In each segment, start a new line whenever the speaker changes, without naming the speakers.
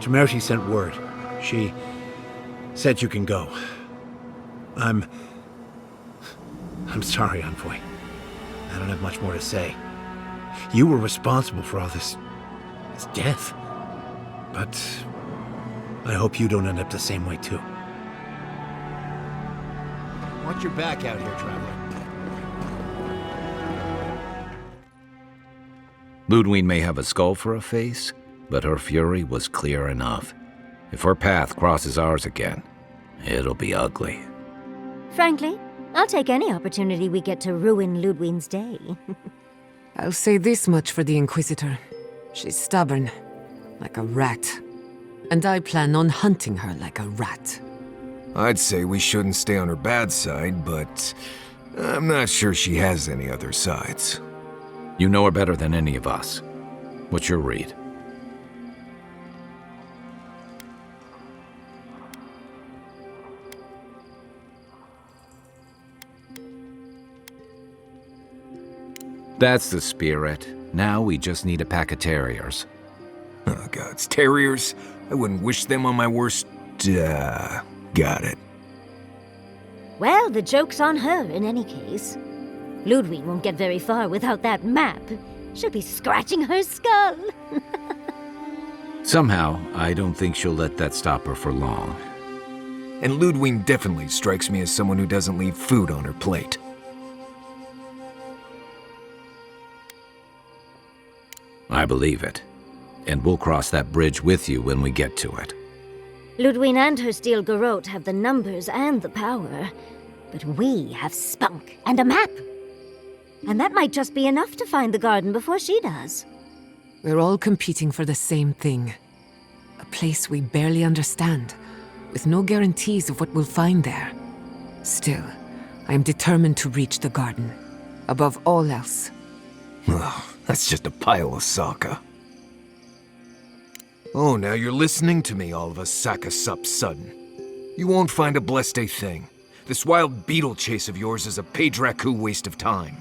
Temerity sent word. She said you can go. I'm sorry, Envoy. I don't have much more to say. You were responsible for all this death. But I hope you don't end up the same way, too.
Watch your back out here, traveler.
Lodwyn may have a skull for a face, but her fury was clear enough. If her path crosses ours again, it'll be ugly.
Frankly, I'll take any opportunity we get to ruin Lodwyn's day.
I'll say this much for the Inquisitor. She's stubborn, like a rat. And I plan on hunting her like a rat.
I'd say we shouldn't stay on her bad side, but I'm not sure she has any other sides.
You know her better than any of us. What's your read? That's the spirit. Now we just need a pack of terriers.
Oh, gods, terriers? I wouldn't wish them on my worst... got it.
Well, the joke's on her in any case. Lodwyn won't get very far without that map. She'll be scratching her skull.
Somehow, I don't think she'll let that stop her for long.
And Lodwyn definitely strikes me as someone who doesn't leave food on her plate.
I believe it. And we'll cross that bridge with you when we get to it.
Lodwyn and her steel Garotte have the numbers and the power, but we have spunk and a map. And that might just be enough to find the garden before she does.
We're all competing for the same thing. A place we barely understand, with no guarantees of what we'll find there. Still, I am determined to reach the garden, above all else.
Ugh, that's just a pile of Sokka. Oh, now you're listening to me, all of a sack of sup sudden. You won't find a blessed thing. This wild beetle chase of yours is a Padraku waste of time.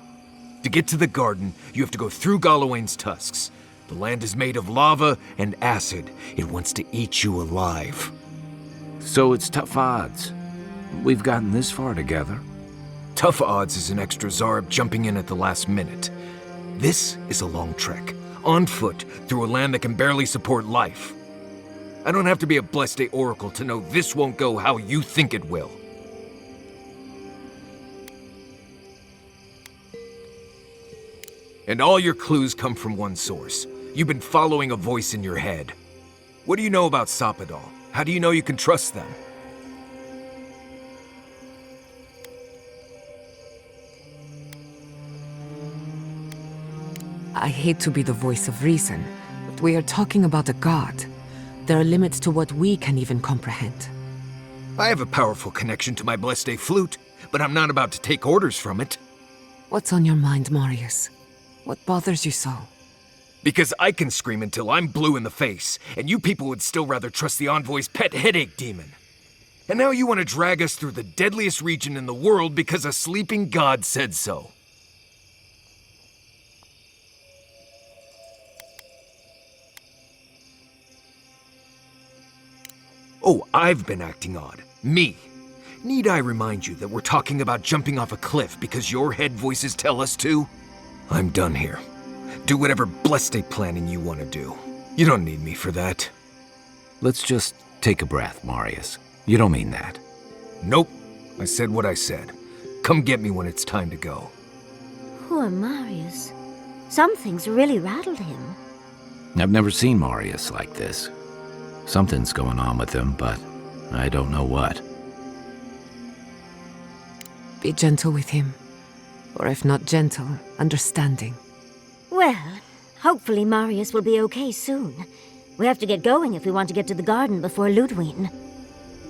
To get to the garden, you have to go through Galawain's tusks. The land is made of lava and acid. It wants to eat you alive.
So it's tough odds. We've gotten this far together.
Tough odds is an extra Zarb jumping in at the last minute. This is a long trek, on foot, through a land that can barely support life. I don't have to be a Blessed Oracle to know this won't go how you think it will. And all your clues come from one source. You've been following a voice in your head. What do you know about Soppadal? How do you know you can trust them?
I hate to be the voice of reason, but we are talking about a god. There are limits to what we can even comprehend.
I have a powerful connection to my Blessed Flute, but I'm not about to take orders from it.
What's on your mind, Marius? What bothers you so?
Because I can scream until I'm blue in the face, and you people would still rather trust the Envoy's pet headache demon. And now you want to drag us through the deadliest region in the world because a sleeping god said so. Oh, I've been acting odd. Me. Need I remind you that we're talking about jumping off a cliff because your head voices tell us to? I'm done here. Do whatever blessed planning you want to do. You don't need me for that.
Let's just take a breath, Marius. You don't mean that.
Nope. I said what I said. Come get me when it's time to go.
Poor Marius. Some things really rattled him.
I've never seen Marius like this. Something's going on with him, but I don't know what.
Be gentle with him. Or if not gentle, understanding.
Well, hopefully Marius will be okay soon. We have to get going if we want to get to the garden before Lodwyn.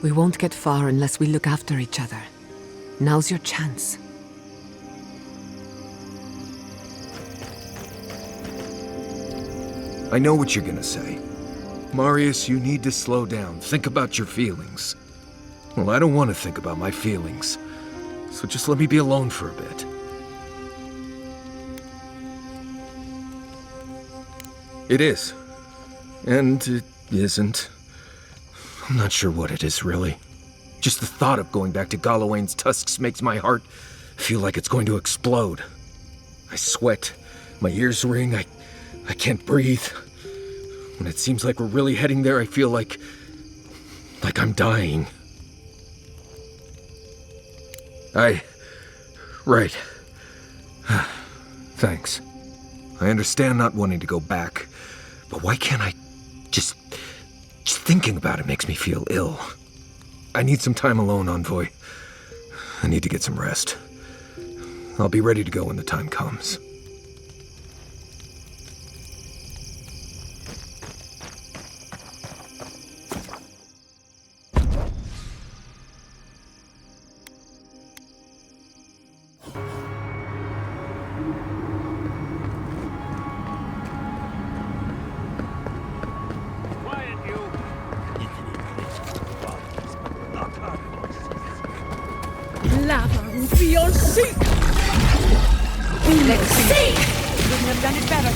We won't get far unless we look after each other. Now's your chance.
I know what you're gonna say. Marius, you need to slow down. Think about your feelings. Well, I don't want to think about my feelings. So just let me be alone for a bit. It is. And it isn't. I'm not sure what it is, really. Just the thought of going back to Galawain's tusks makes my heart feel like it's going to explode. I sweat, my ears ring, I can't breathe. When it seems like we're really heading there, I feel like I'm dying. Right. Thanks. I understand not wanting to go back, but why can't I just thinking about it makes me feel ill. I need some time alone, Envoy. I need to get some rest. I'll be ready to go when the time comes.
Lava will be on seek! Let's see! Couldn't have done it better.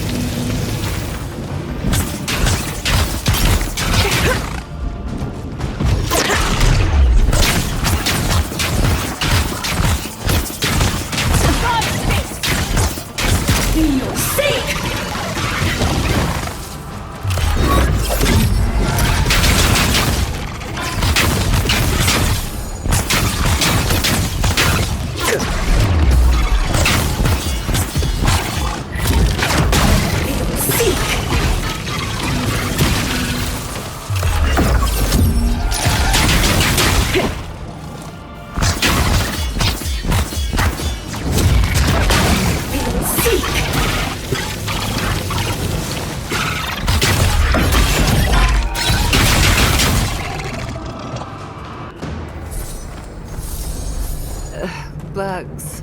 Bugs.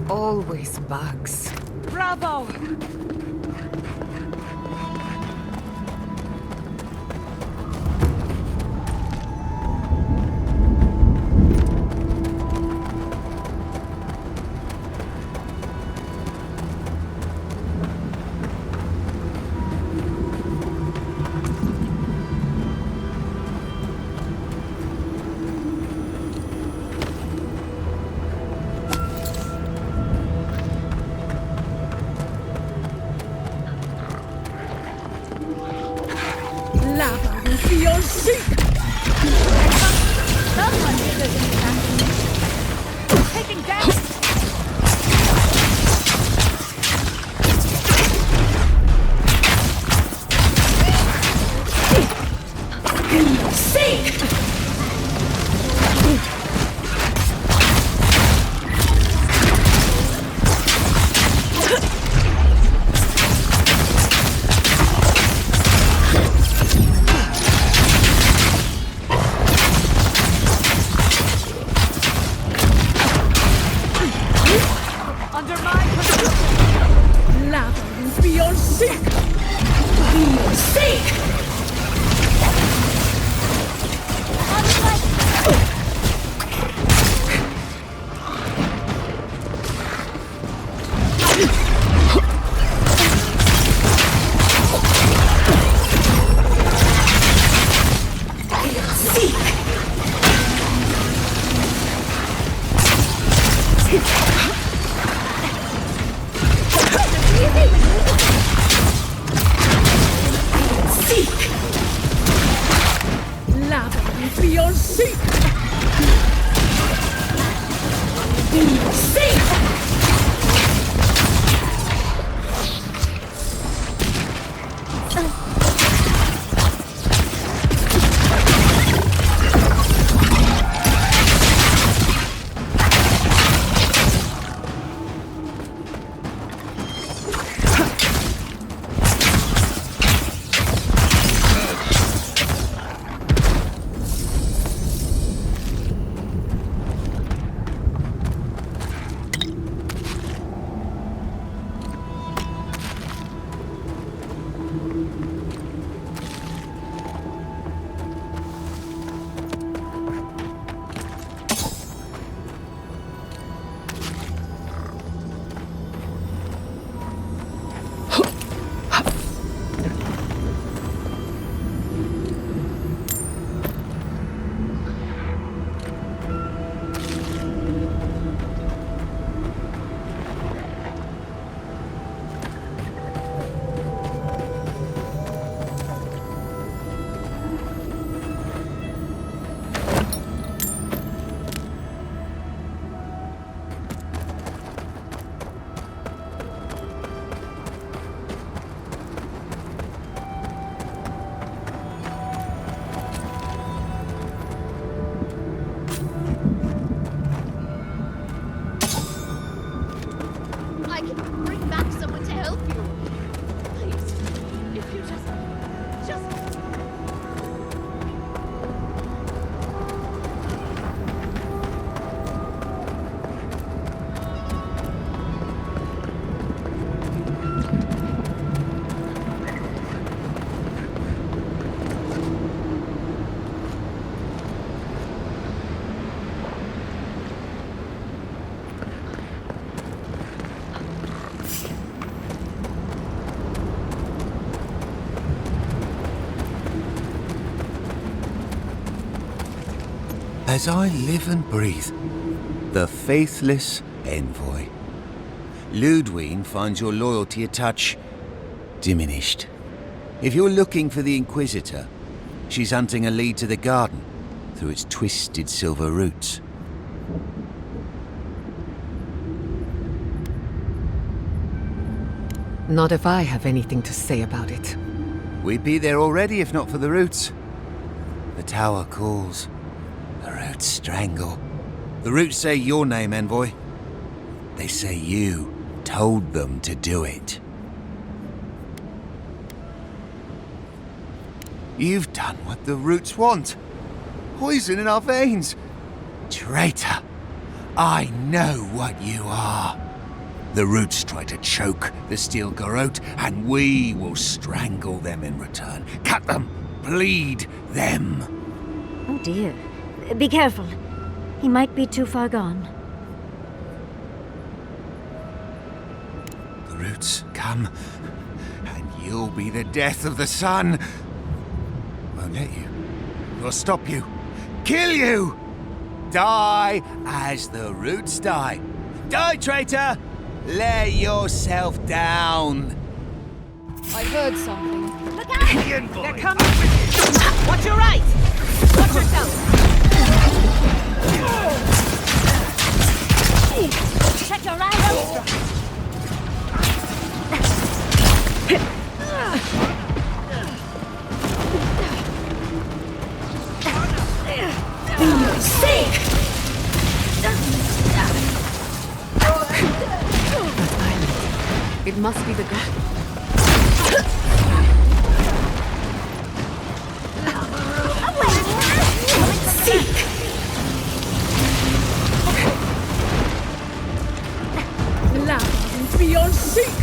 Always bugs.
Bravo! Lava will be on seek! Someone did this in the taking damage! Seek! Under my control! Lava will be on seek! Be on seek! Lava will be on seek! Be on seek!
As I live and breathe, the faithless envoy. Lodwyn finds your loyalty a touch diminished. If you're looking for the Inquisitor, she's hunting a lead to the garden through its twisted silver roots.
Not if I have anything to say about it.
We'd be there already if not for the roots. The tower calls. The roots strangle. The roots say your name, envoy. They say you told them to do it. You've done what the roots want. Poison in our veins. Traitor. I know what you are. The roots try to choke the steel Garotte, and we will strangle them in return. Cut them. Bleed them.
Oh dear. Be careful. He might be too far gone.
The roots come, and you'll be the death of the sun. Won't let you. Will stop you. Kill you! Die as the roots die. Die, traitor! Lay yourself down.
I heard something.
Look out!
They're coming! Watch your right! Watch yourself!
Check your right, Adra!
For your sake!
It must be the god.
Seek! Loud beyond seek!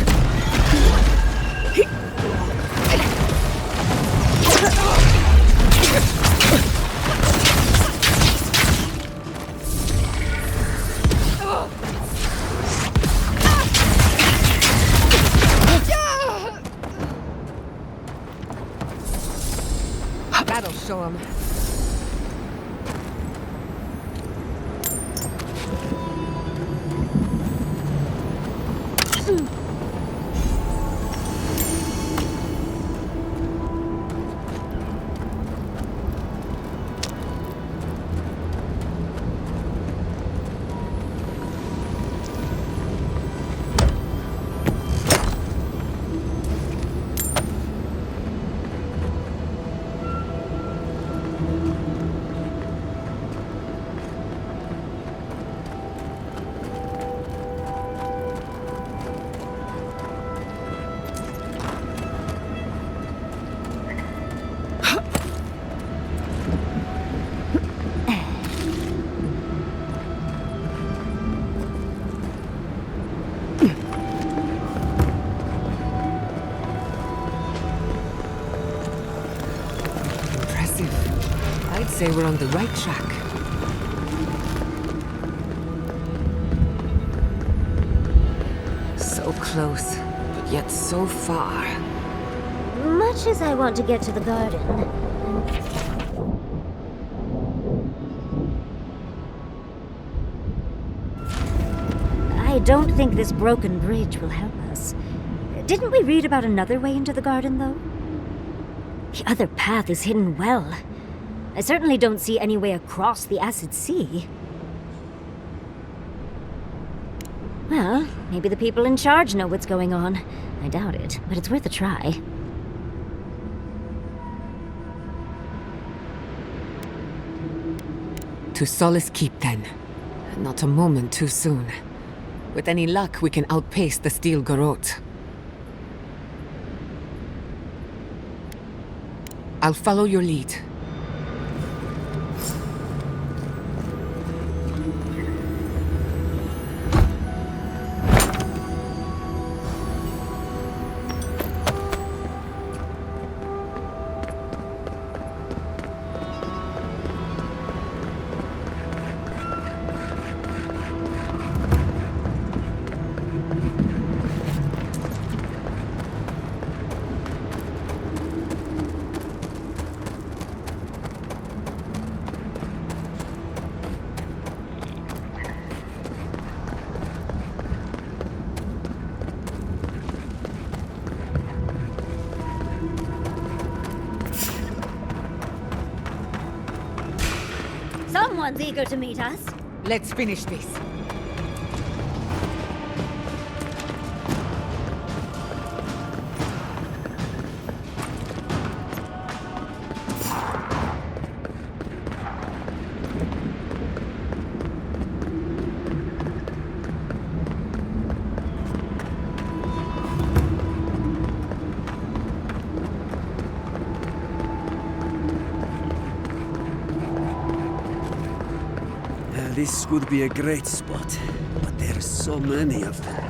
That'll show him. I'd say we're on the right track. So close, but yet so far.
Much as I want to get to the garden, I don't think this broken bridge will help us. Didn't we read about another way into the garden, though? The other path is hidden well. I certainly don't see any way across the Acid Sea. Well, maybe the people in charge know what's going on. I doubt it, but it's worth a try.
To Solace Keep, then. Not a moment too soon. With any luck, we can outpace the steel Garotte. I'll follow your lead.
Someone's eager to meet us.
Let's finish this.
This would be a great spot, but there's so many of them.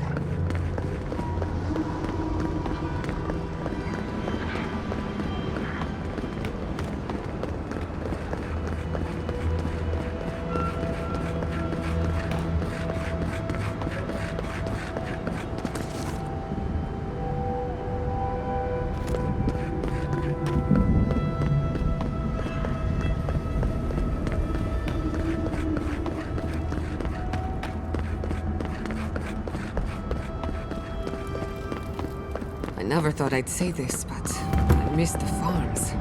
I never thought I'd say this, but I miss the farms.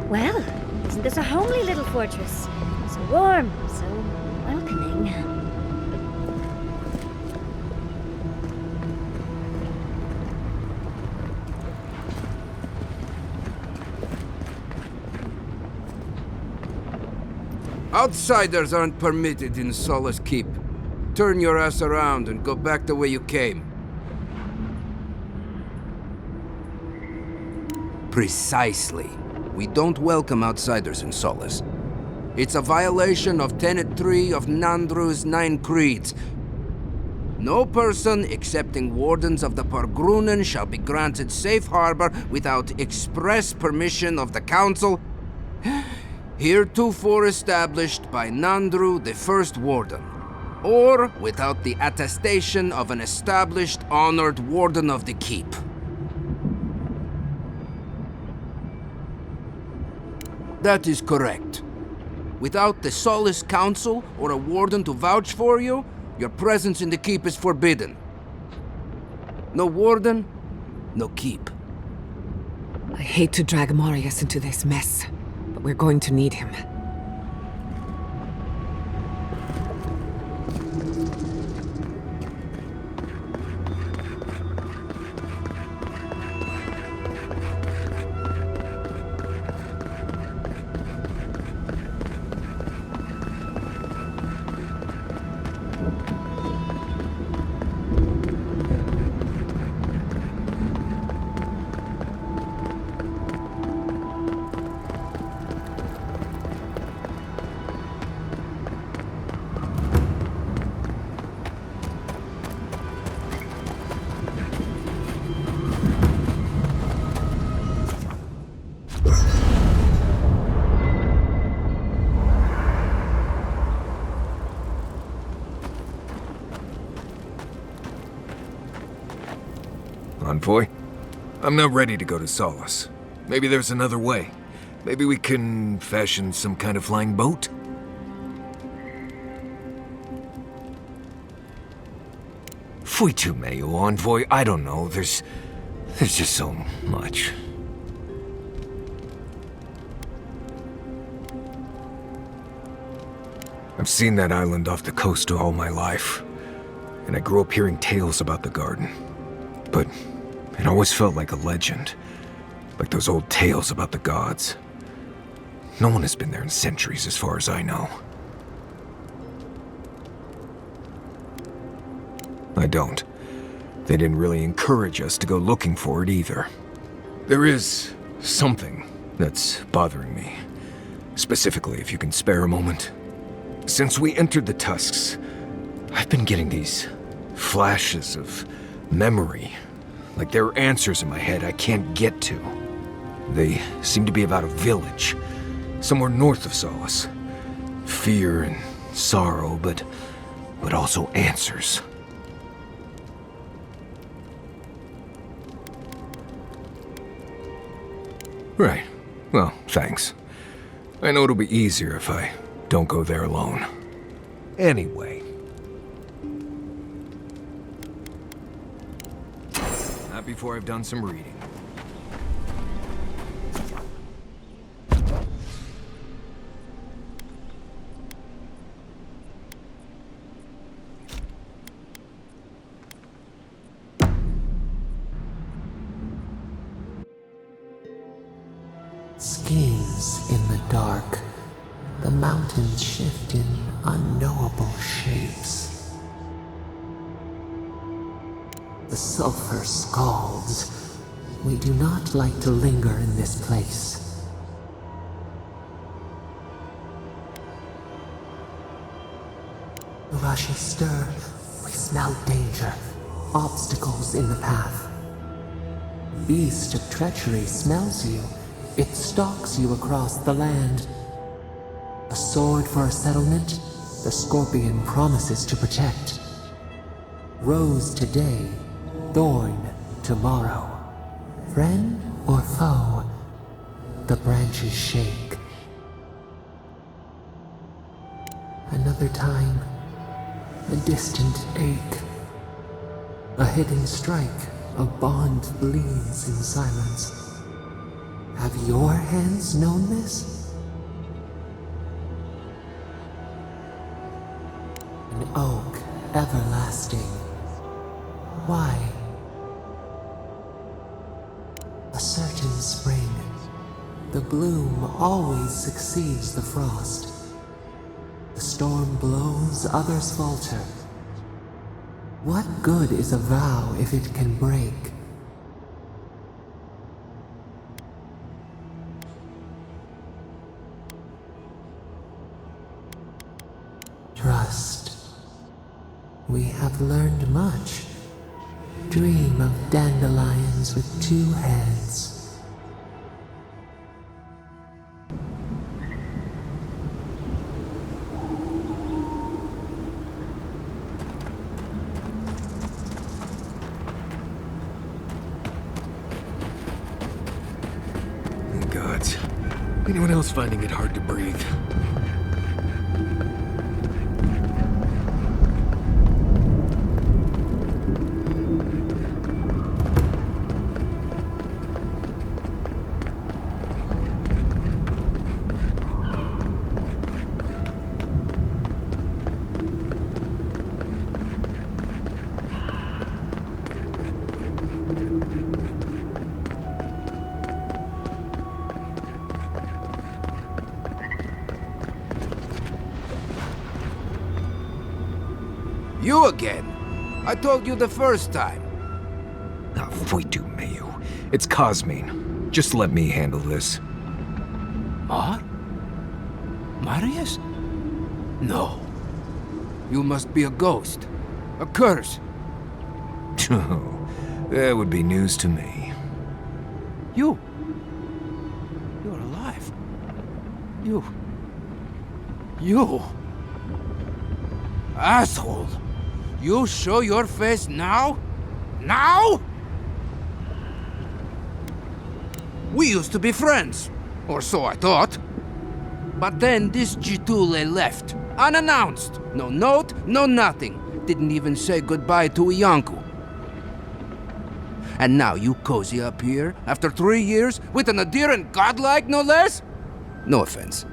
Well, isn't this a homely little fortress? So warm, so welcoming.
Outsiders aren't permitted in Solace Keep. Turn your ass around and go back the way you came. Precisely. We don't welcome outsiders in Solace. It's a violation of Tenet 3 of Nandru's 9 Creeds. No person excepting Wardens of the Pargrunen shall be granted safe harbor without express permission of the Council, heretofore established by Nandru, the First Warden, or without the attestation of an established, honored Warden of the Keep. That is correct. Without the Solace Council or a Warden to vouch for you, your presence in the Keep is forbidden. No Warden, no Keep.
I hate to drag Marius into this mess, but we're going to need him.
Envoy? I'm not ready to go to Solace. Maybe there's another way. Maybe we can fashion some kind of flying boat? Fui tu meio, Envoy. I don't know. There's just so much. I've seen that island off the coast all my life, and I grew up hearing tales about the garden. But it always felt like a legend, like those old tales about the gods. No one has been there in centuries, as far as I know. I don't. They didn't really encourage us to go looking for it either. There is something that's bothering me. Specifically, if you can spare a moment. Since we entered the Tusks, I've been getting these flashes of memory. Like there are answers in my head I can't get to. They seem to be about a village, somewhere north of Solace. Fear and sorrow, but also answers. Right. Well, thanks. I know it'll be easier if I don't go there alone. Anyway. Not before I've done some reading.
Schemes in the dark. The mountains shift in unknowable shapes. The sulfur scalds. We do not like to linger in this place. The rushes stir. We smell danger. Obstacles in the path. Beast of treachery smells you. It stalks you across the land. A sword for a settlement, the scorpion promises to protect. Rose today, thorn tomorrow. Friend or foe, the branches shake. Another time, a distant ache. A hidden strike, a bond bleeds in silence. Have your hands known this? An oak everlasting. Why? A certain spring. The bloom always succeeds the frost. The storm blows, others falter. What good is a vow if it can break? Trust. We have learned much. Dream of dandelions with two heads.
Gods. Anyone else finding it hard to breathe?
You again? I told you the first time.
Ah, voitu meu. It's Cosmine. Just let me handle this.
What? Marius? No. You must be a ghost. A curse.
Oh, that would be news to me.
You're alive. You... Asshole! You show your face now? Now? We used to be friends. Or so I thought. But then this Gitule left. Unannounced. No note, no nothing. Didn't even say goodbye to Iancu. And now you cozy up here, after 3 years, with an adherent godlike, no less? No offense.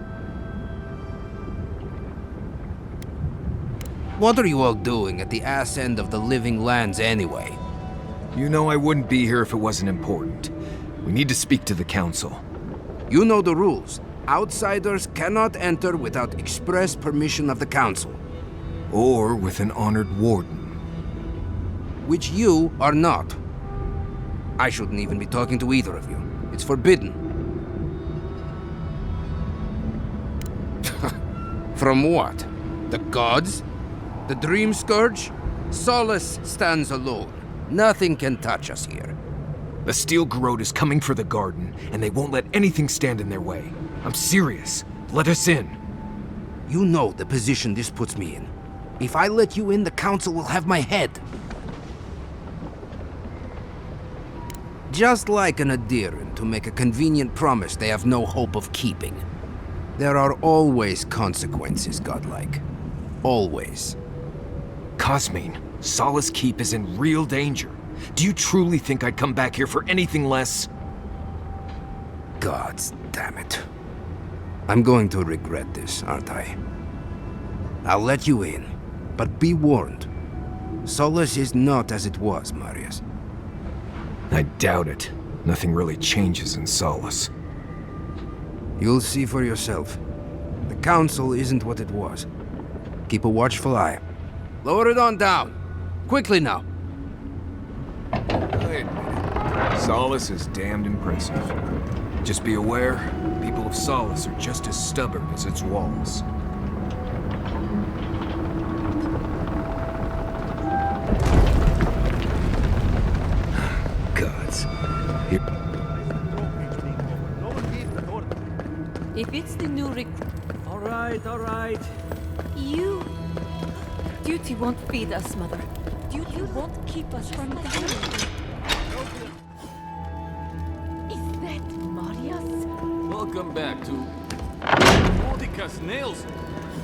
What are you all doing at the ass end of the living lands anyway?
You know I wouldn't be here if it wasn't important. We need to speak to the council.
You know the rules. Outsiders cannot enter without express permission of the council.
Or with an honored warden.
Which you are not. I shouldn't even be talking to either of you. It's forbidden. From what? The gods? The Dream Scourge? Solace stands alone. Nothing can touch us here.
The steel Garotte is coming for the garden, and they won't let anything stand in their way. I'm serious. Let us in.
You know the position this puts me in. If I let you in, the council will have my head. Just like an adherent to make a convenient promise they have no hope of keeping. There are always consequences, godlike. Always.
Cosmine, Solace Keep is in real danger. Do you truly think I'd come back here for anything less?
Gods damn it. I'm going to regret this, aren't I? I'll let you in, but be warned. Solace is not as it was, Marius.
I doubt it. Nothing really changes in Solace.
You'll see for yourself. The Council isn't what it was. Keep a watchful eye. Lower it on down. Quickly now.
Wait a minute. Solace is damned impressive. Just be aware, people of Solace are just as stubborn as its walls. Gods.
If it's the new
All right.
Duty won't feed us, Mother. Duty won't keep us from dying. Is that Marius?
Welcome back to Mordicus Nails.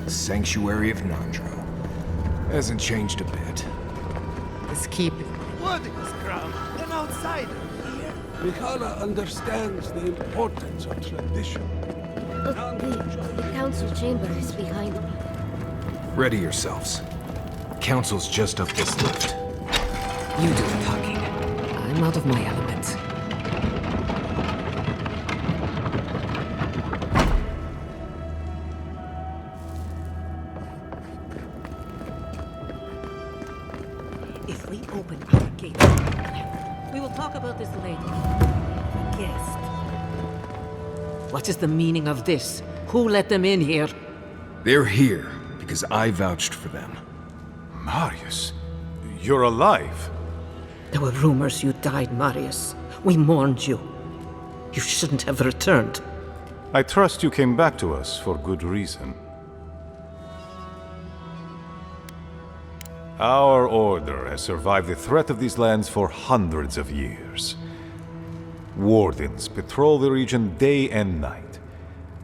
Sanctuary of Nandro. Hasn't changed a bit.
This keep.
Mordicus crown, an outsider here.
Mikhala understands the importance of tradition.
The council chamber is behind me.
Ready yourselves. Council's just up this lift.
You do the talking. I'm out of my element.
If we open our gate, we will talk about this later. Guest.
What is the meaning of this? Who let them in here?
They're here because I vouched for them.
Marius, you're alive.
There were rumors you died, Marius. We mourned you. You shouldn't have returned.
I trust you came back to us for good reason. Our order has survived the threat of these lands for hundreds of years. Wardens patrol the region day and night.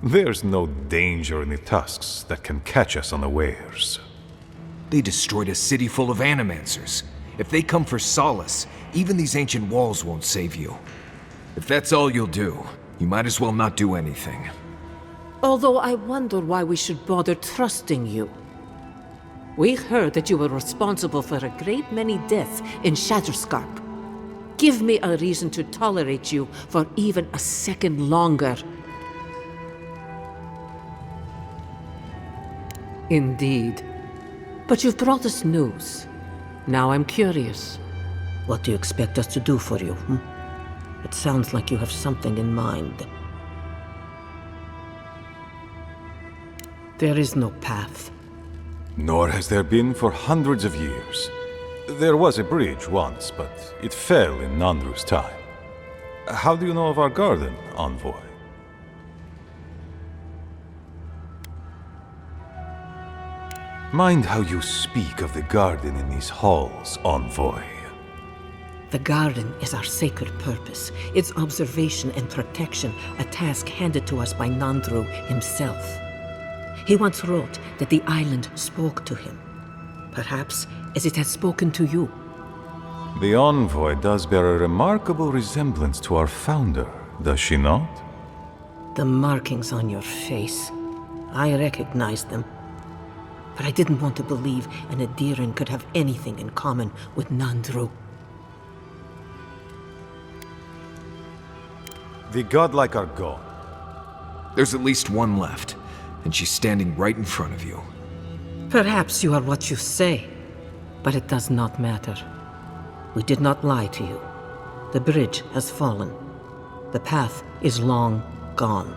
There's no danger in the Tusks that can catch us unawares.
They destroyed a city full of animancers. If they come for Solace, even these ancient walls won't save you. If that's all you'll do, you might as well not do anything.
Although I wonder why we should bother trusting you. We heard that you were responsible for a great many deaths in Shatterscarp. Give me a reason to tolerate you for even a second longer. Indeed. But you've brought us news. Now I'm curious. What do you expect us to do for you? It sounds like you have something in mind. There is no path.
Nor has there been for hundreds of years. There was a bridge once, but it fell in Nandru's time. How do you know of our garden, Envoy? Mind how you speak of the garden in these halls, Envoy.
The garden is our sacred purpose, its observation and protection, a task handed to us by Nandru himself. He once wrote that the island spoke to him, perhaps as it has spoken to you.
The Envoy does bear a remarkable resemblance to our founder, does she not?
The markings on your face, I recognize them. But I didn't want to believe an adherent could have anything in common with Nandru.
The godlike are gone.
There's at least one left, and she's standing right in front of you.
Perhaps you are what you say, but it does not matter. We did not lie to you. The bridge has fallen. The path is long gone.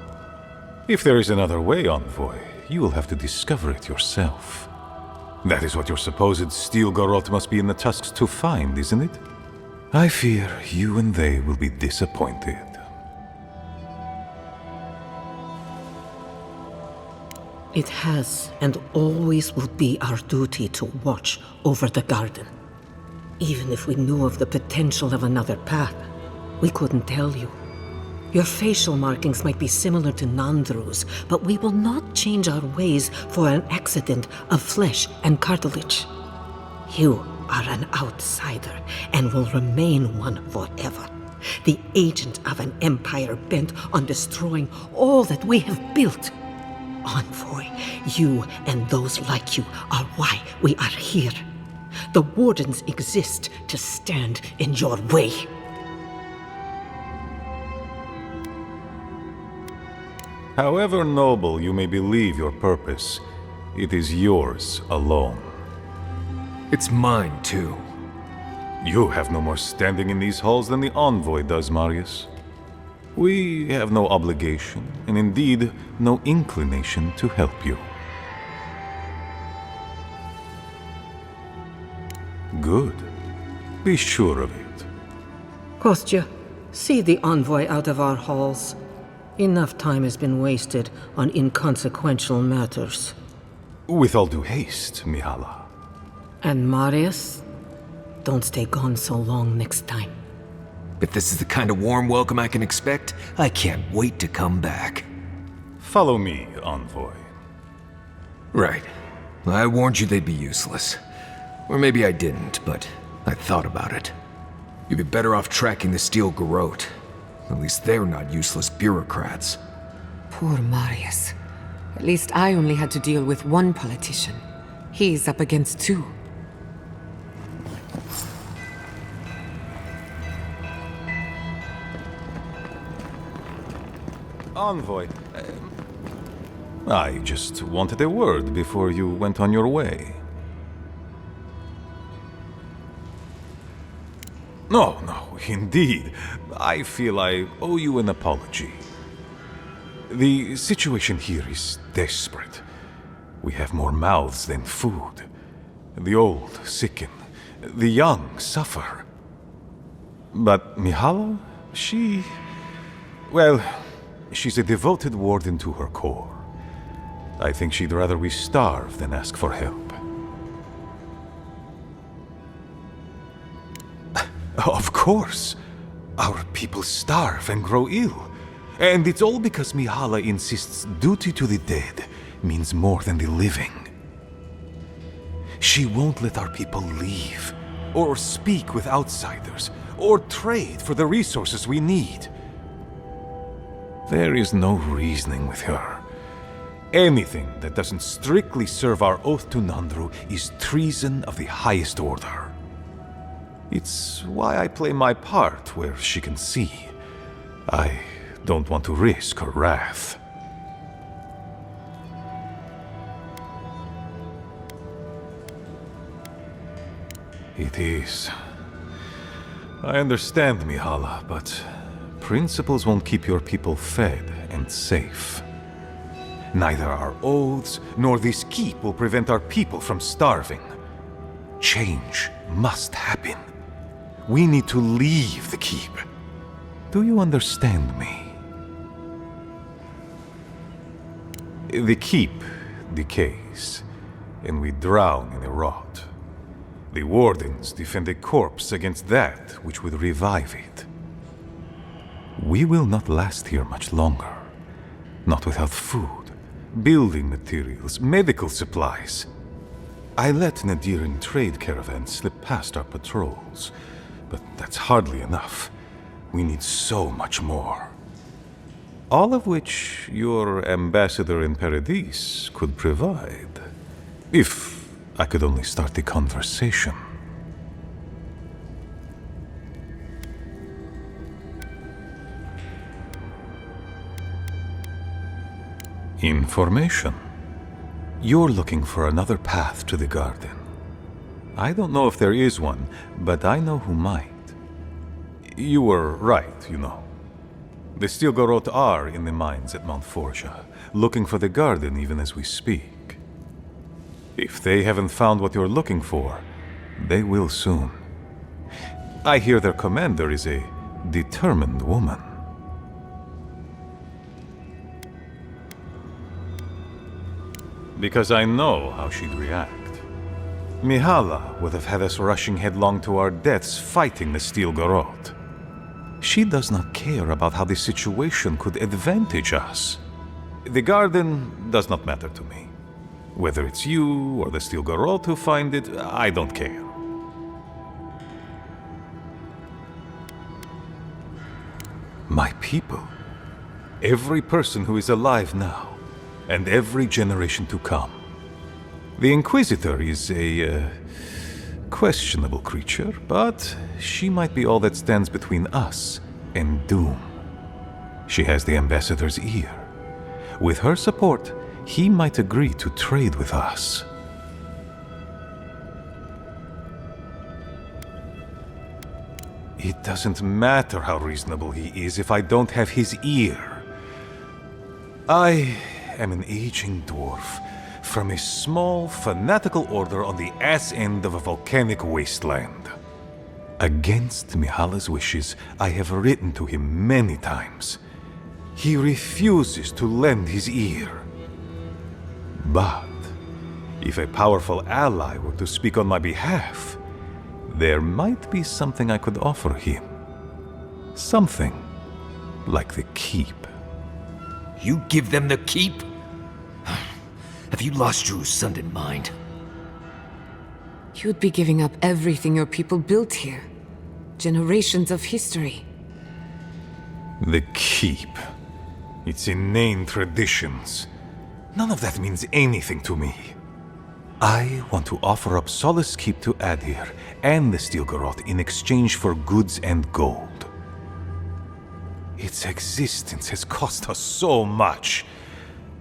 If there is another way, Envoy, you will have to discover it yourself. That is what your supposed steel Garotte must be in the Tusks to find, isn't it? I fear you and they will be disappointed.
It has and always will be our duty to watch over the garden. Even if we knew of the potential of another path, We couldn't tell you. Your facial markings might be similar to Nandru's, but we will not change our ways for an accident of flesh and cartilage. You are an outsider and will remain one forever. The agent of an empire bent on destroying all that we have built. Envoy, you and those like you are why we are here. The Wardens exist to stand in your way.
However noble you may believe your purpose, it is yours alone.
It's mine, too.
You have no more standing in these halls than the Envoy does, Marius. We have no obligation, and indeed, no inclination to help you. Good. Be sure of it.
Kostya, see the Envoy out of our halls. Enough time has been wasted on inconsequential matters.
With all due haste, Mihala.
And Marius, don't stay gone so long next time.
If this is the kind of warm welcome I can expect, I can't wait to come back.
Follow me, Envoy.
Right. I warned you they'd be useless. Or maybe I didn't, but I thought about it. You'd be better off tracking the Steel Garotte. At least they're not useless bureaucrats.
Poor Marius. At least I only had to deal with one politician. He's up against two.
Envoy, I just wanted a word before you went on your way. No, indeed. I feel I owe you an apology. The situation here is desperate. We have more mouths than food. The old sicken. The young suffer. But Mihala, she's a devoted warden to her core. I think she'd rather we starve than ask for help. Of course. Our people starve and grow ill. And it's all because Mihala insists duty to the dead means more than the living. She won't let our people leave, or speak with outsiders, or trade for the resources we need. There is no reasoning with her. Anything that doesn't strictly serve our oath to Nandru is treason of the highest order. It's why I play my part where she can see. I don't want to risk her wrath. It is. I understand, Mihala, but principles won't keep your people fed and safe. Neither our oaths nor this keep will prevent our people from starving. Change must happen. We need to leave the keep. Do you understand me? The keep decays, and we drown in a rot. The Wardens defend a corpse against that which would revive it. We will not last here much longer. Not without food, building materials, medical supplies. I let Nadiran trade caravans slip past our patrols, but that's hardly enough. We need so much more. All of which your ambassador in Paradis could provide. If I could only start the conversation. Information. You're looking for another path to the garden. I don't know if there is one, but I know who might. You were right, you know. The Steel Garotte are in the mines at Mount Forja, looking for the garden even as we speak. If they haven't found what you're looking for, they will soon. I hear their commander is a determined woman. Because I know how she'd react. Mihala would have had us rushing headlong to our deaths fighting the Steel Garotte. She does not care about how this situation could advantage us. The garden does not matter to me. Whether it's you or the Steel Garotte who find it, I don't care. My people. Every person who is alive now, and every generation to come. The Inquisitor is a questionable creature, but she might be all that stands between us and doom. She has the Ambassador's ear. With her support, he might agree to trade with us. It doesn't matter how reasonable he is if I don't have his ear. I am an aging dwarf from a small, fanatical order on the ass end of a volcanic wasteland. Against Mihala's wishes, I have written to him many times. He refuses to lend his ear. But if a powerful ally were to speak on my behalf, there might be something I could offer him. Something like the keep.
You give them the keep? Have you lost your Sundan mind?
You'd be giving up everything your people built here. Generations of history.
The keep. Its inane traditions. None of that means anything to me. I want to offer up Solace Keep to Adra and the Steel Garotte in exchange for goods and gold. Its existence has cost us so much.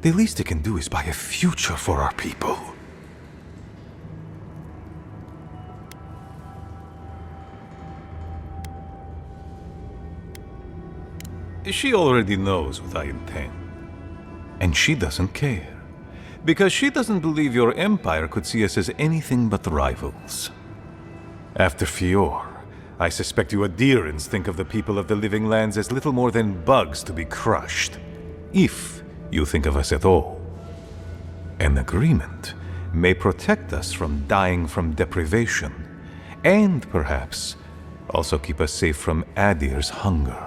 The least it can do is buy a future for our people. She already knows what I intend. And she doesn't care. Because she doesn't believe your empire could see us as anything but rivals. After Fior, I suspect you Adherans think of the people of the Living Lands as little more than bugs to be crushed. If you think of us at all. An agreement may protect us from dying from deprivation, and perhaps also keep us safe from Adir's hunger.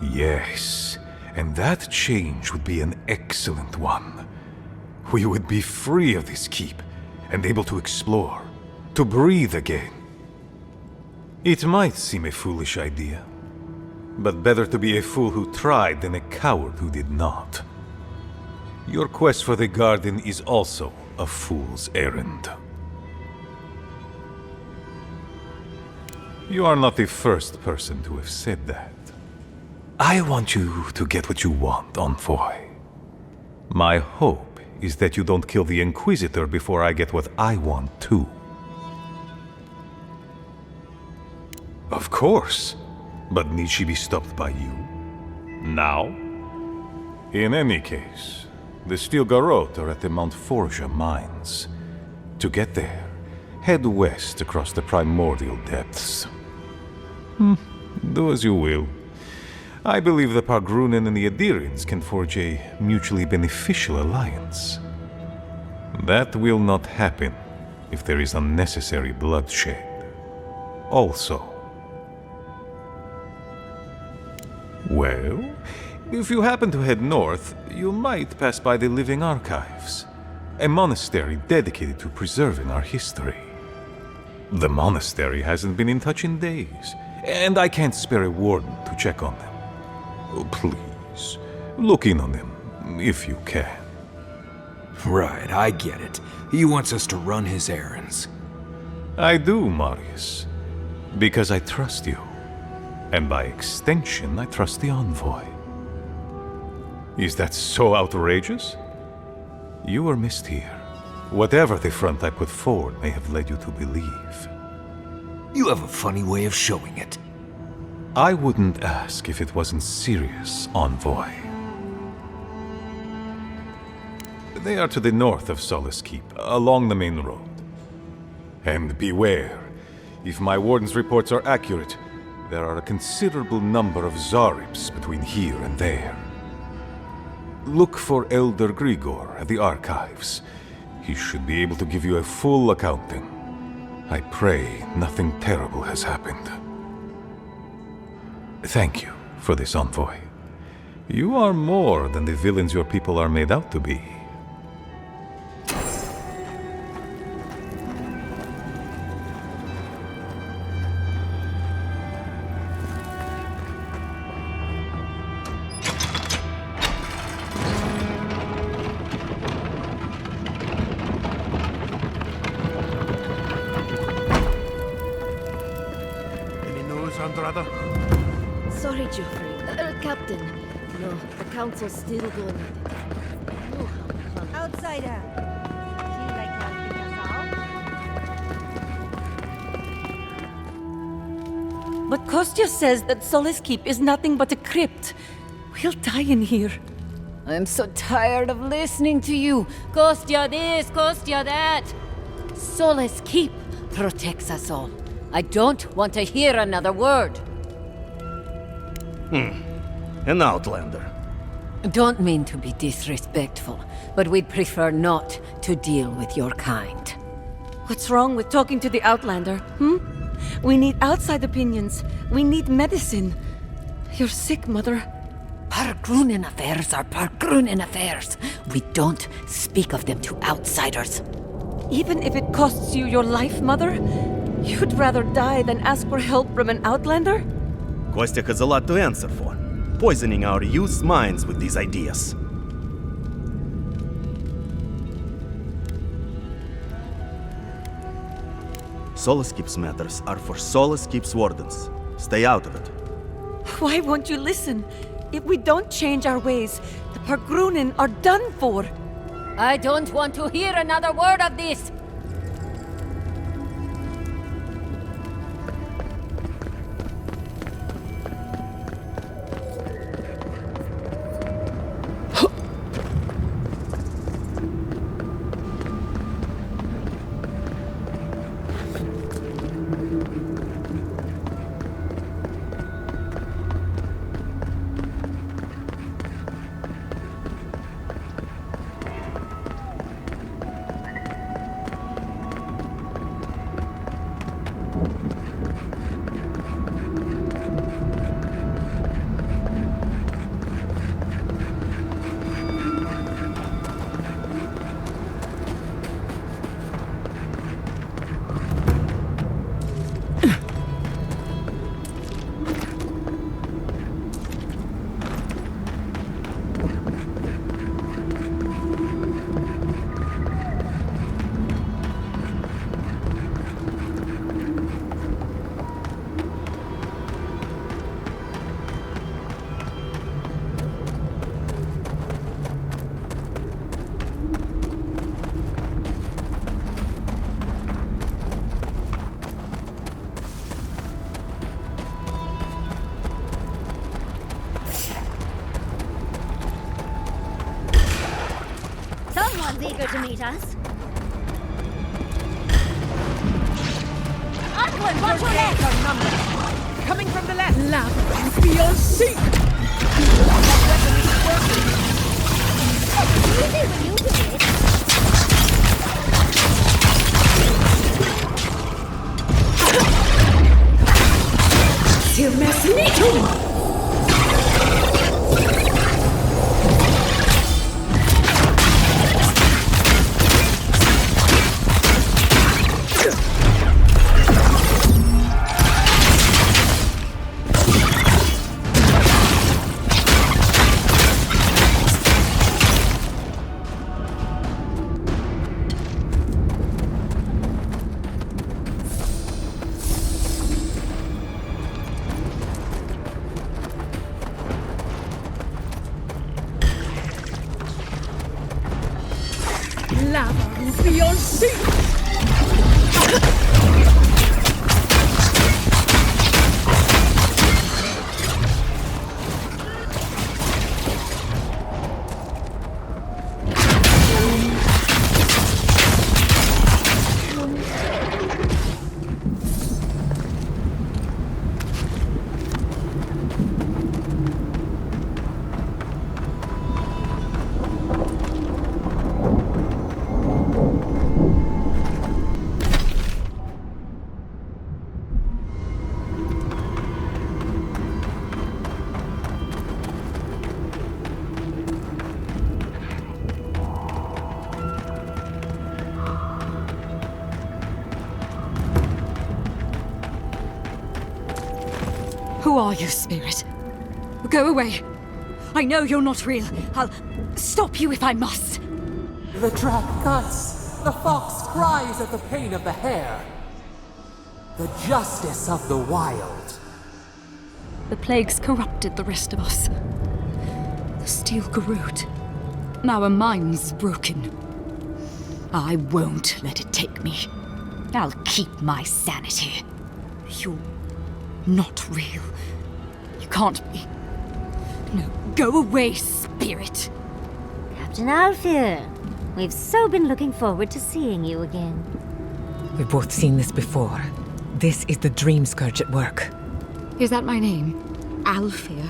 Yes, and that change would be an excellent one. We would be free of this keep, and able to explore, to breathe again. It might seem a foolish idea, but better to be a fool who tried than a coward who did not. Your quest for the garden is also a fool's errand. You are not the first person to have said that. I want you to get what you want, Envoy. My hope is that you don't kill the Inquisitor before I get what I want too. Of course, but need she be stopped by you? Now? In any case, the Steel Garotte are at the Mount Forja mines. To get there, head west across the primordial depths. Do as you will. I believe the Pargrunen and the Adirians can forge a mutually beneficial alliance. That will not happen if there is unnecessary bloodshed. Also, well, if you happen to head north, you might pass by the Living Archives, a monastery dedicated to preserving our history. The monastery hasn't been in touch in days, and I can't spare a warden to check on them. Oh, please, look in on them, if you can.
Right, I get it. He wants us to run his errands.
I do, Marius. Because I trust you. And by extension, I trust the Envoy. Is that so outrageous? You were missed here. Whatever the front I put forward may have led you to believe.
You have a funny way of showing it.
I wouldn't ask if it wasn't serious, Envoy. They are to the north of Solace Keep, along the main road. And beware, if my warden's reports are accurate, there are a considerable number of Zaribs between here and there. look for Elder Grigor at the archives. He should be able to give you a full accounting. I pray nothing terrible has happened. Thank you for this envoy. You are more than the villains your people are made out to be.
Sorry, Geoffrey. Captain. No, the council's still going at it.
Outsider. Feel like helping us out?
But Kostya says that Solace Keep is nothing but a crypt. We'll die in here.
I'm so tired of listening to you. Kostya this, Kostya that. Solace Keep protects us all. I don't want to hear another word.
An outlander.
Don't mean to be disrespectful, but we'd prefer not to deal with your kind.
What's wrong with talking to the Outlander, We need outside opinions. We need medicine. You're sick, Mother.
Pargrunen affairs are Pargrunen affairs. We don't speak of them to outsiders.
Even if it costs you your life, Mother? You'd rather die than ask for help from an Outlander?
Kostya has a lot to answer for, poisoning our youth's minds with these ideas. Solace Keep's matters are for Solace Keep's wardens. Stay out of it.
Why won't you listen? If we don't change our ways, the Pargrunen are done for.
I don't want to hear another word of this.
Someone's eager to meet us. Upward, watch your left!
Coming from the left! Love beyond sea!
Easy when you do it.
Silmesnitum! Who are you, spirit? Go away. I know you're not real. I'll stop you if I must.
The trap cuts. The fox cries at the pain of the hare. The justice of the wild.
The plague's corrupted the rest of us. The steel Garotte. Our mind's broken. I won't let it take me. I'll keep my sanity. You're not real. You can't be. No, go away, spirit.
Captain Alfir, we've so been looking forward to seeing you again.
We've both seen this before. This is the Dream Scourge at work.
Is that my name? Alfir?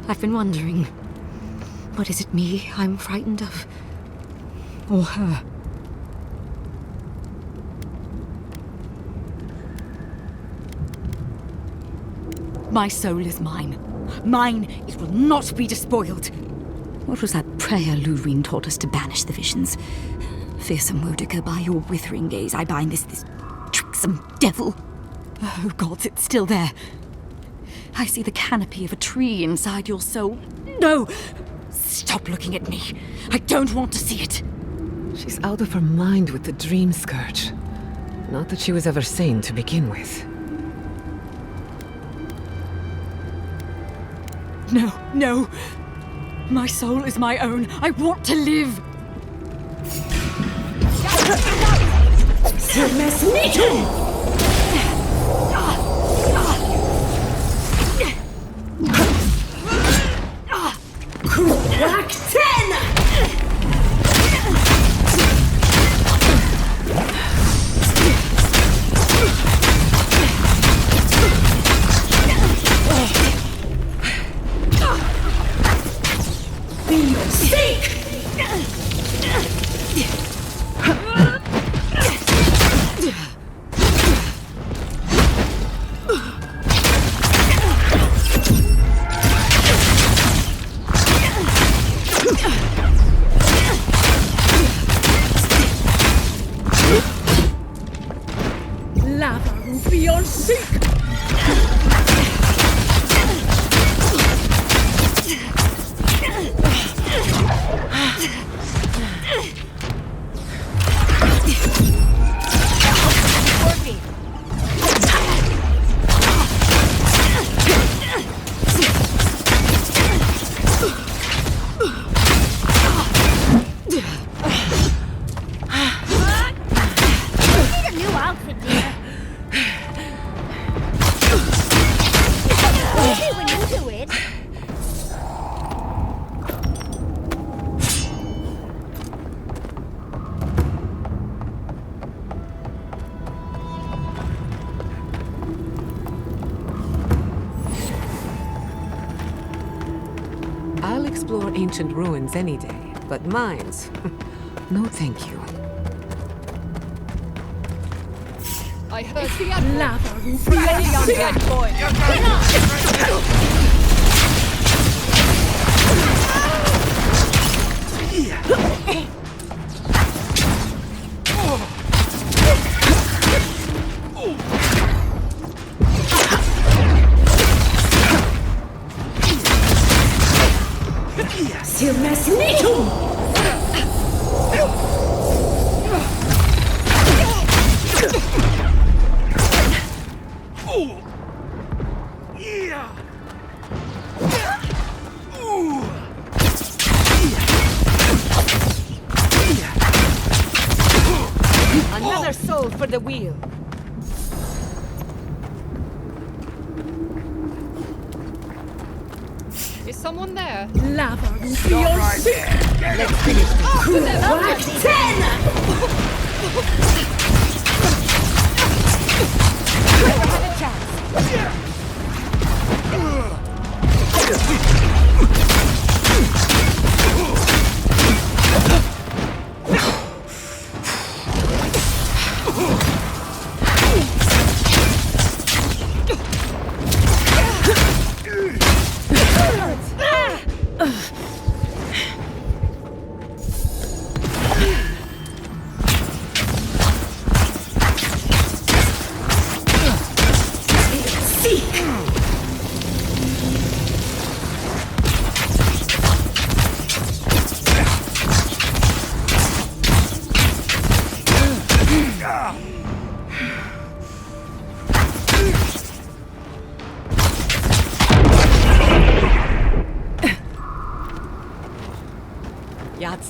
I've been wondering. But is it me I'm frightened of? Or her? My soul is mine. Mine, it will not be despoiled. What was that prayer Lodwyn taught us to banish the visions? Fearsome Modica, by your withering gaze, I bind this tricksome devil. Oh, gods, it's still there. I see the canopy of a tree inside your soul. No! Stop looking at me. I don't want to see it.
She's out of her mind with the Dream Scourge. Not that she was ever sane to begin with.
No, no. My soul is my own. I want to live.
I'll explore ancient ruins any day, but mines? No, thank you.
I heard the lava
Another soul for the wheel. Is someone there?
Lava will be your sick.
Let's finish this. Never had a chance.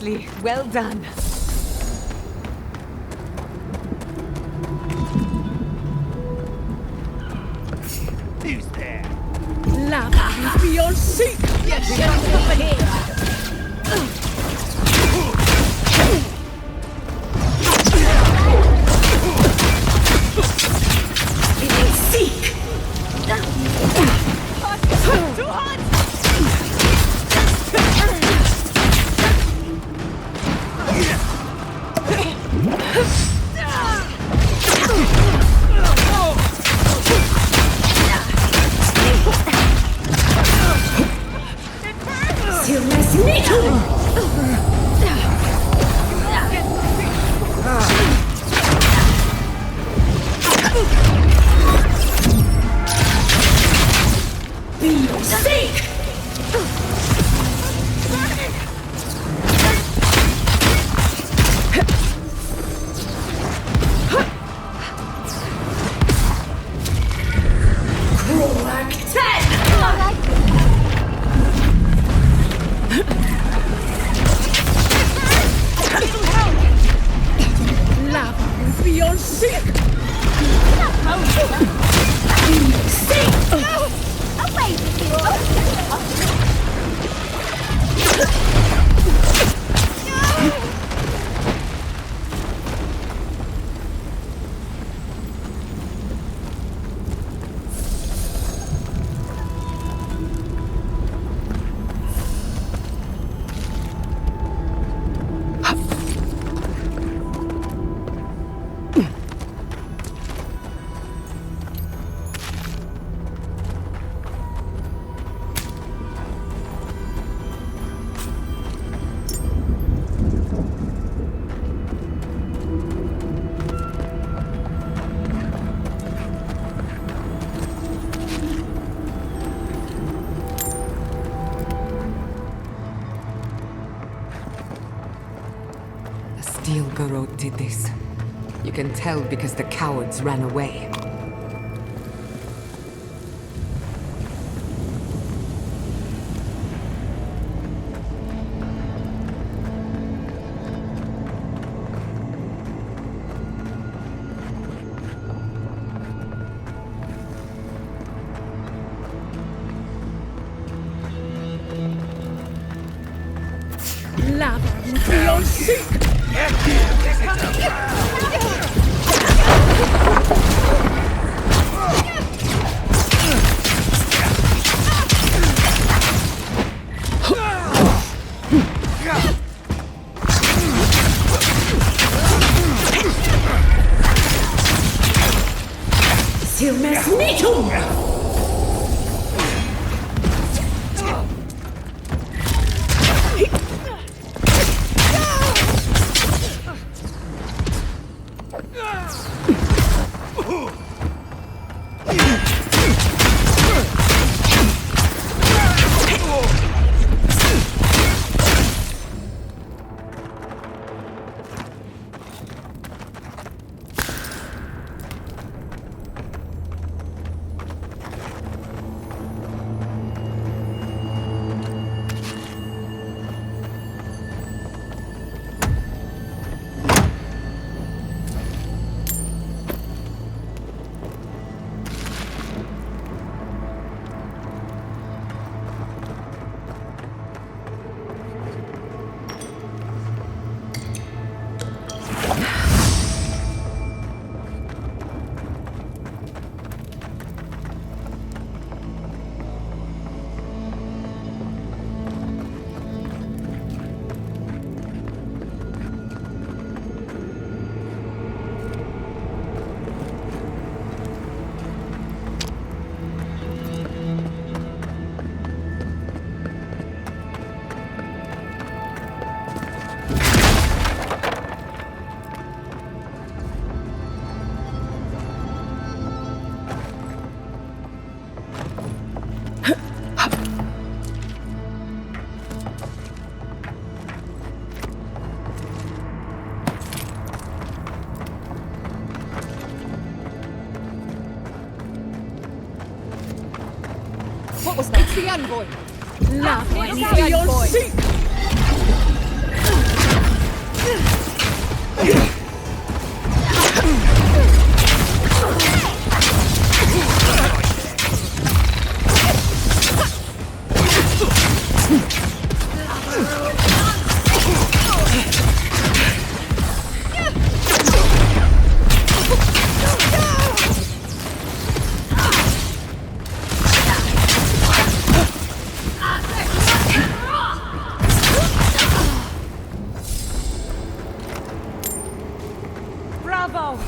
Nicely. Well done.
Who's there?
Lava beyond seek!
Yes, over here!
Seek!
Too hot!
Steel Garotte did this. You can tell because the cowards ran away.
Lava beyond seek! Silmes Nitum!
What was that? It's the envoy!
Lava
It's the envoy!
Bravo!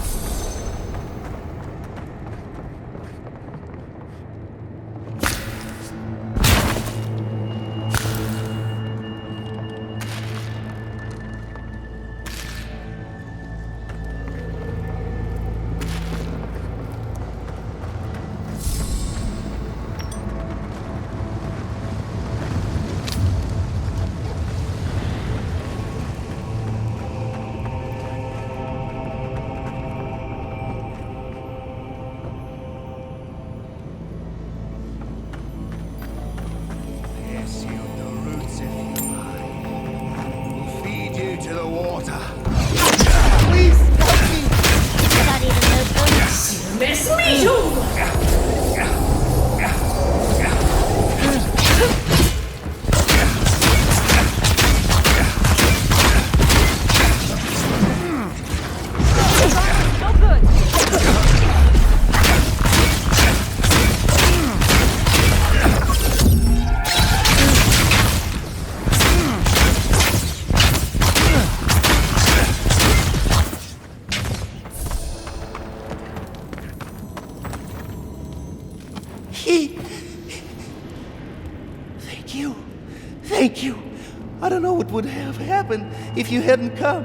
Thank you. I don't know what would have happened if you hadn't come.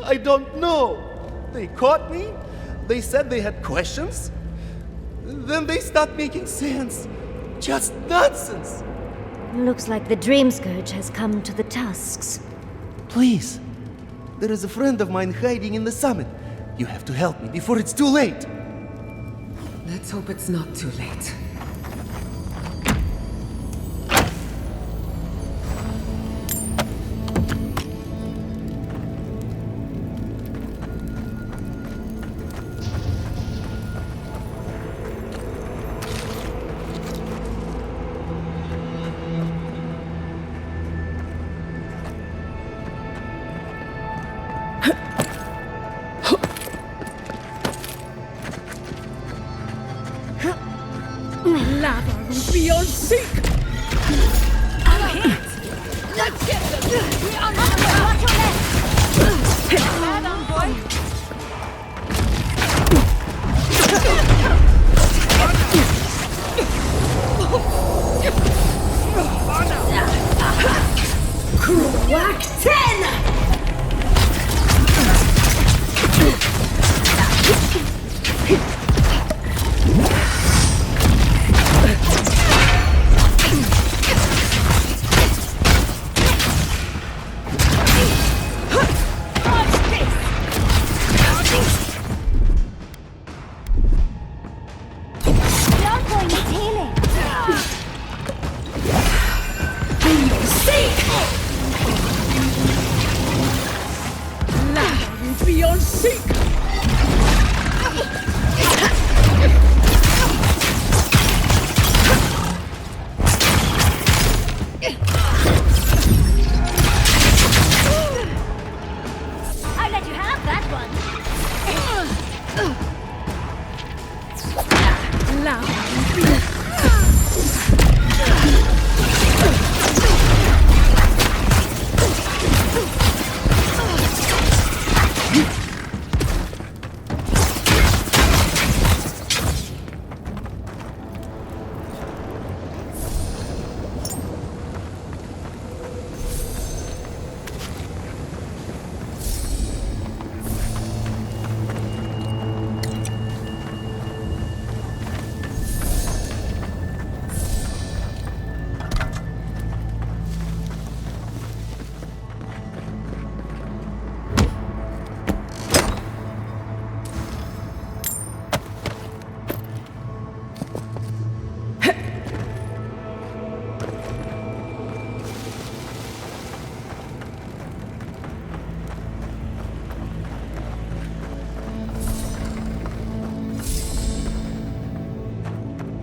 I don't know. They caught me. They said they had questions. Then they stopped making sense. Just nonsense.
Looks like the Dream Scourge has come to the Tusks.
Please. There is a friend of mine hiding in the summit. You have to help me before it's too late.
Let's hope it's not too late.
Lava will be on seek! I'm hit! Let's get them! We are not watch your left! Head on, boy! Crack 10!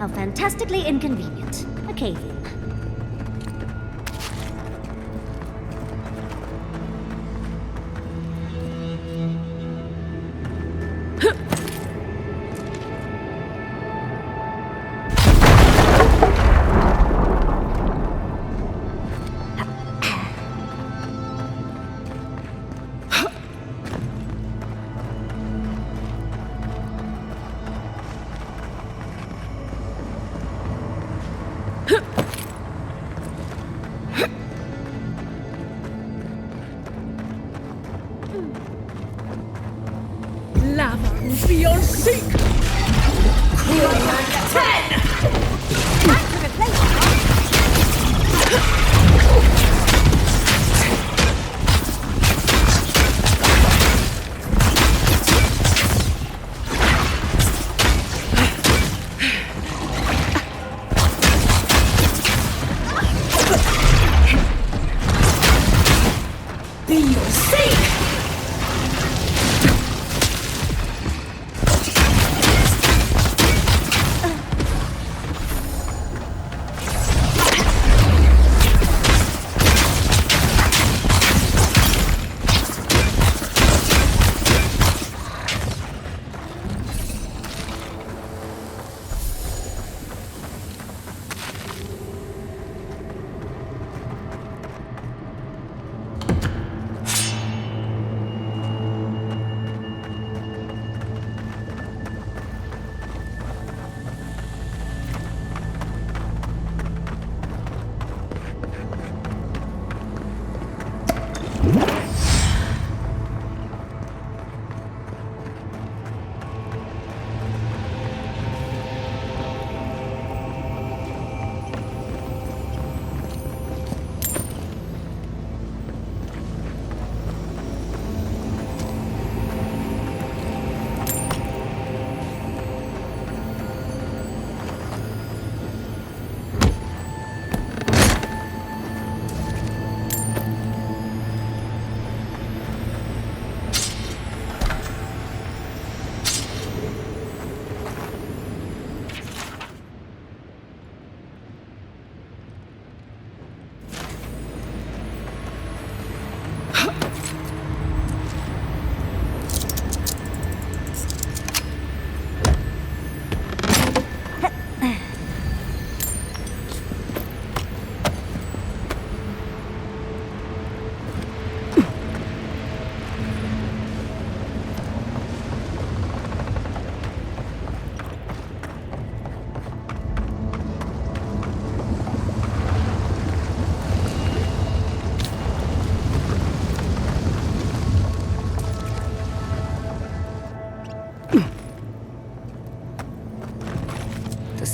How fantastically inconvenient. A cave-in.
Lava beyond seek!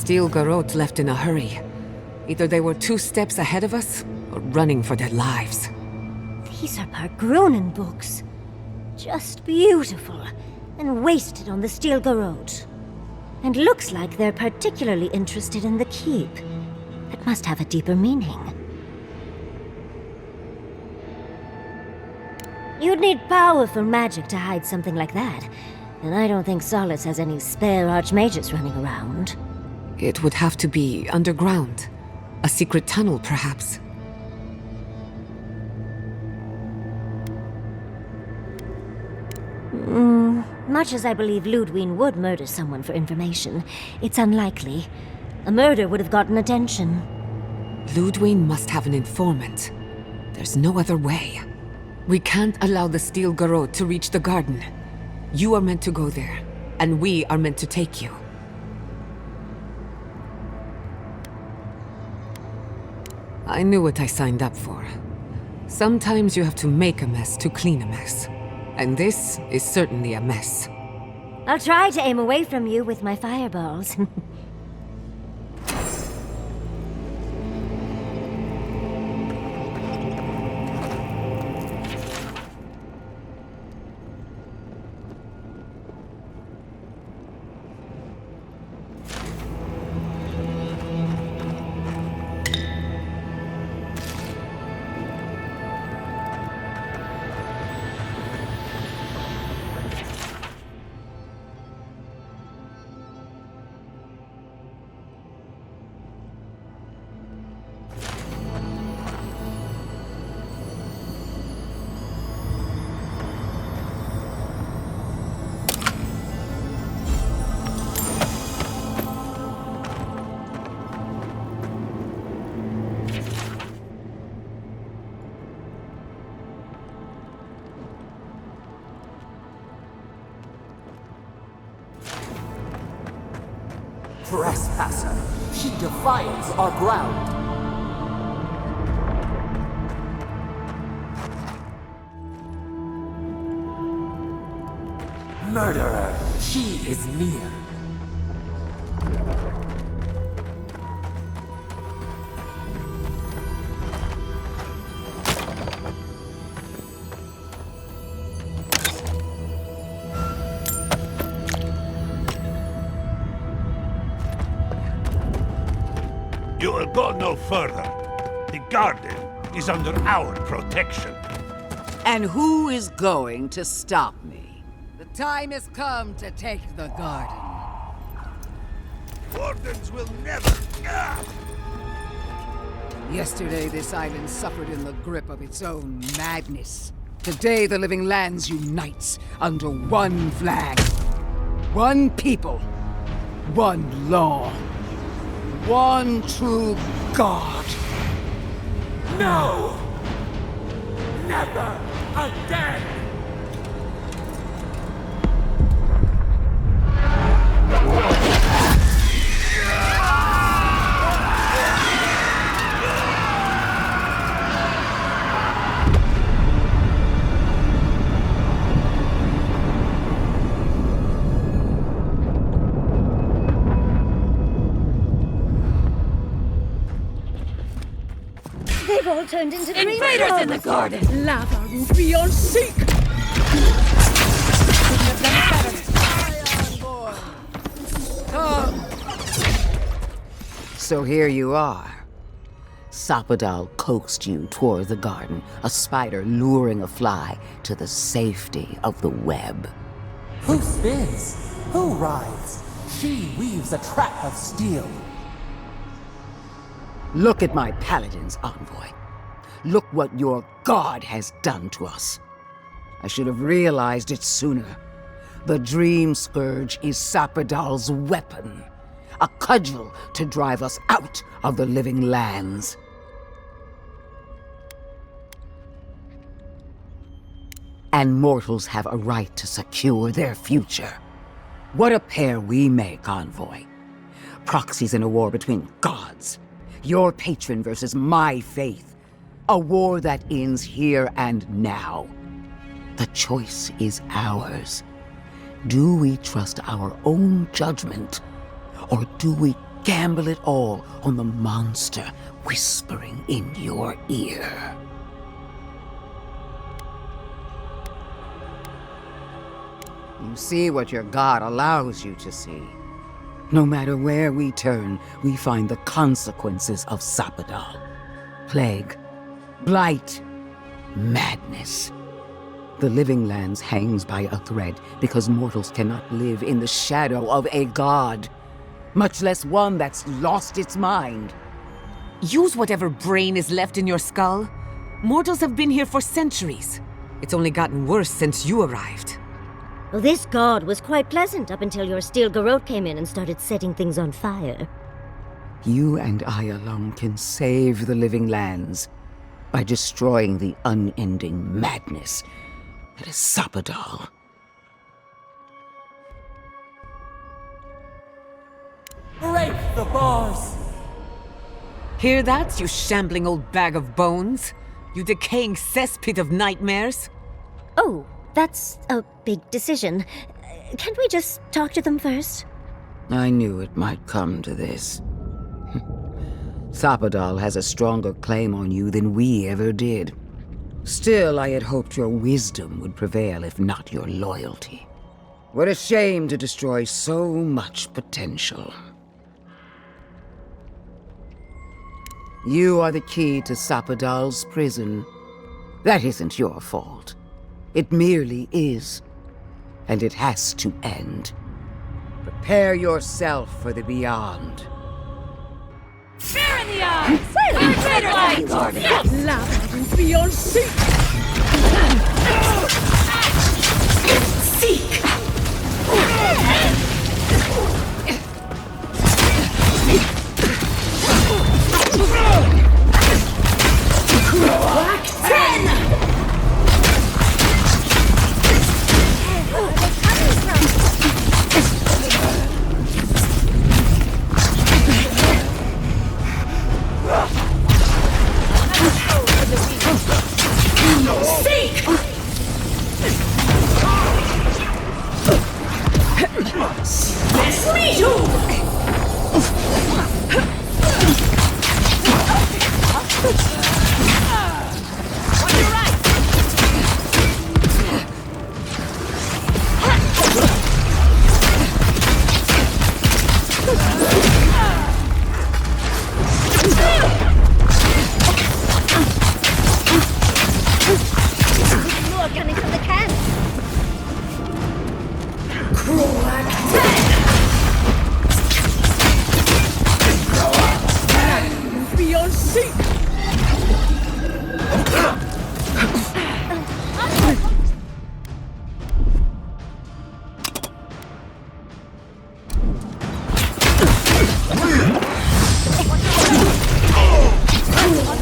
Steel Garotte left in a hurry. Either they were 2 steps ahead of us, or running for their lives.
These are Pargronen books. Just beautiful, and wasted on the Steel Garotte. And looks like they're particularly interested in the keep. That must have a deeper meaning. You'd need powerful magic to hide something like that. And I don't think Solace has any spare archmages running around.
It would have to be underground. A secret tunnel, perhaps.
Much as I believe Lodwyn would murder someone for information, it's unlikely. A murder would have gotten attention.
Lodwyn must have an informant. There's no other way. We can't allow the Steel Garotte to reach the garden. You are meant to go there, and we are meant to take you. I knew what I signed up for. Sometimes you have to make a mess to clean a mess. And this is certainly a mess.
I'll try to aim away from you with my fireballs.
Trespasser, she defiles our ground. Murderer, she is near.
You will go no further. The Garden is under our protection.
And who is going to stop me? The time has come to take the Garden.
Wardens will never...
Yesterday, this island suffered in the grip of its own madness. Today, the Living Lands unites under one flag. One people. One law. One true God.
No! Never again!
They've all turned into
Invaders in the Garden! Lava will be on seek!
So here you are. Sapadal coaxed you toward the Garden, a spider luring a fly to the safety of the web.
Who spins? Who rides? She weaves a trap of steel.
Look at my paladin's envoy. Look what your god has done to us. I should have realized it sooner. The Dream Scourge is Sapadal's weapon. A cudgel to drive us out of the Living Lands. And mortals have a right to secure their future. What a pair we make, envoy. Proxies in a war between gods. Your patron versus my faith. A war that ends here and now. The choice is ours. Do we trust our own judgment? Or do we gamble it all on the monster whispering in your ear? You see what your god allows you to see. No matter where we turn, we find the consequences of Sapadal. Plague, blight, madness. The Living Lands hangs by a thread because mortals cannot live in the shadow of a god, much less one that's lost its mind.
Use whatever brain is left in your skull. Mortals have been here for centuries. It's only gotten worse since you arrived.
Well, this god was quite pleasant up until your steel Garotte came in and started setting things on fire.
You and I alone can save the Living Lands by destroying the unending madness that is Sapadal.
Break the bars!
Hear that, you shambling old bag of bones? You decaying cesspit of nightmares?
Oh, that's a big decision. Can't we just talk to them first?
I knew it might come to this. Sapadal has a stronger claim on you than we ever did. Still, I had hoped your wisdom would prevail, if not your loyalty. What a shame to destroy so much potential. You are the key to Sapadal's prison. That isn't your fault. It merely is. And it has to end. Prepare yourself for the beyond.
Fear in the eyes! Red light! Lava will be on seek! Seek! Black 10!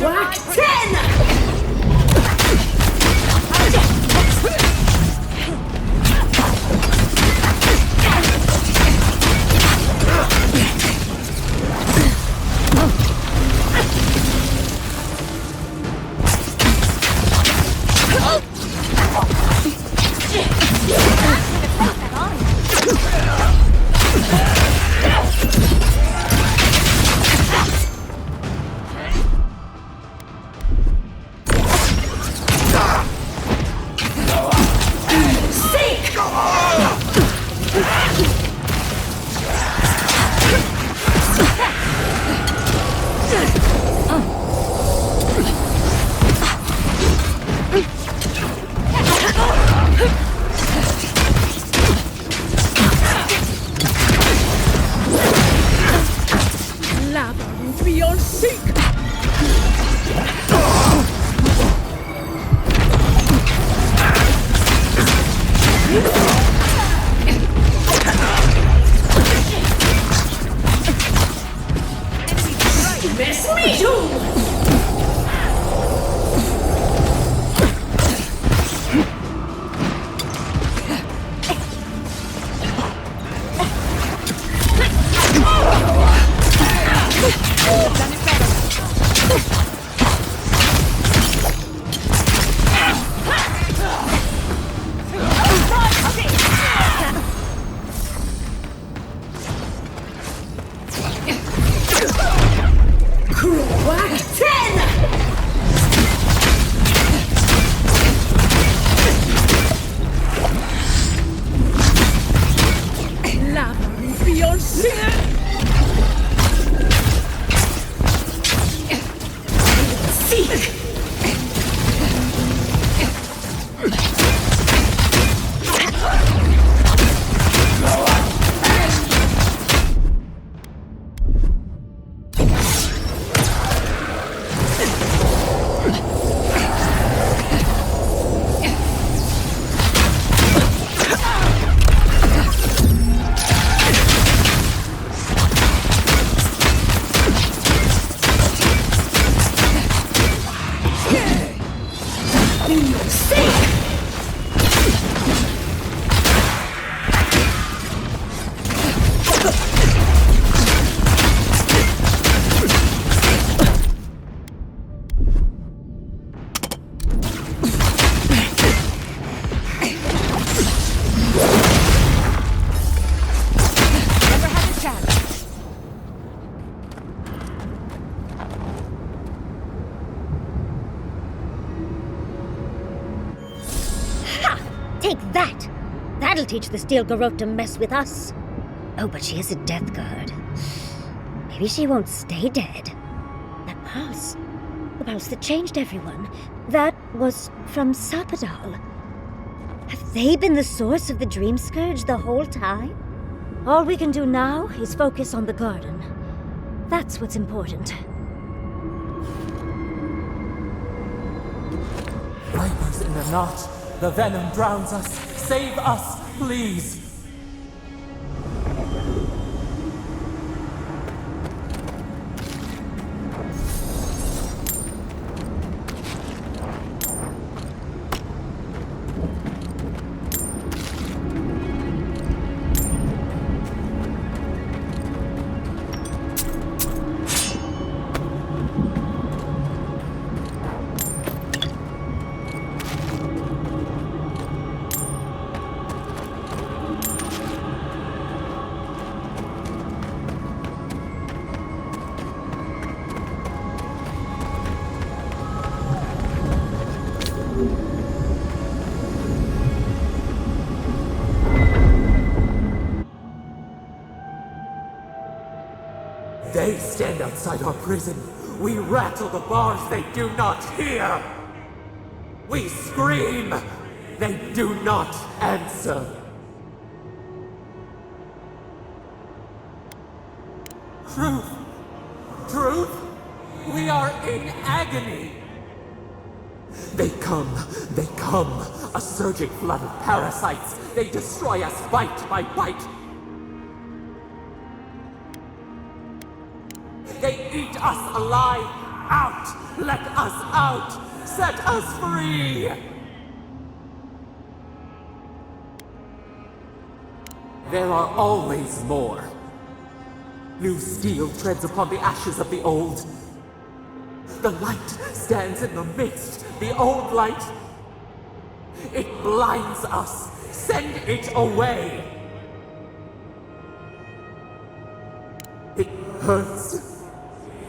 Whack 10!
That'll teach the steel Garotte to mess with us. Oh, but she is a death guard. Maybe she won't stay dead. That pulse. The pulse that changed everyone. That was from Sapadal. Have they been the source of the Dream Scourge the whole time? All we can do now is focus on the garden. That's what's important.
Vipers in the knot. The venom drowns us. Save us, please! They stand outside our prison. We rattle the bars they do not hear. We scream. They do not answer. Truth. Truth. We are in agony. They come. A surging flood of parasites. They destroy us bite by bite. They eat us alive. Out! Let us out! Set us free! There are always more. New steel treads upon the ashes of the old. The light stands in the midst, the old light. It blinds us. Send it away. It hurts.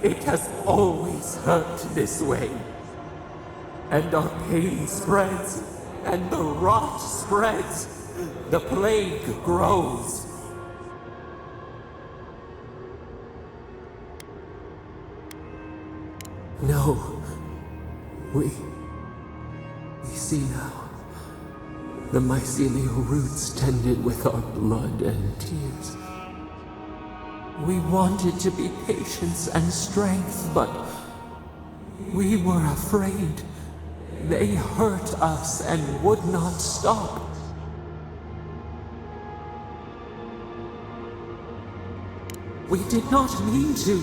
It has always hurt this way. And our pain spreads, and the rot spreads. The plague grows. No. We see now. The mycelial roots tended with our blood and tears. We wanted to be patience and strength, but we were afraid. They hurt us and would not stop. We did not mean to.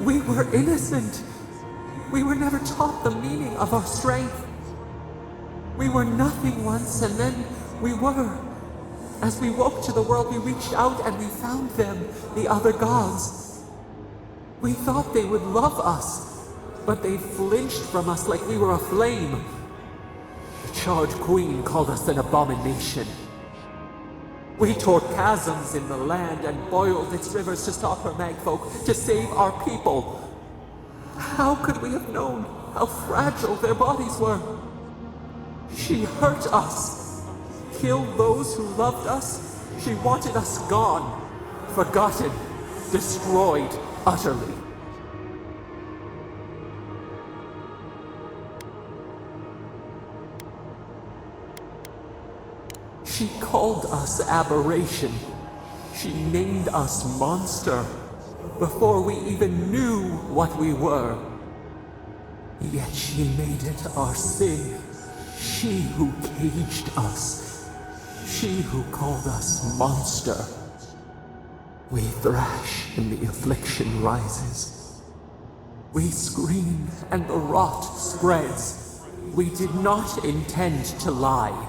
We were innocent. We were never taught the meaning of our strength. We were nothing once, and then we were. As we woke to the world, we reached out and we found them, the other gods. We thought they would love us, but they flinched from us like we were a flame. The charred queen called us an abomination. We tore chasms in the land and boiled its rivers to stop her magfolk, to save our people. How could we have known how fragile their bodies were? She hurt us, killed those who loved us. She wanted us gone, forgotten, destroyed utterly. She called us aberration. She named us monster before we even knew what we were. Yet she made it our sin. She who caged us. She who called us monster. We thrash and the affliction rises. We scream and the rot spreads. We did not intend to lie.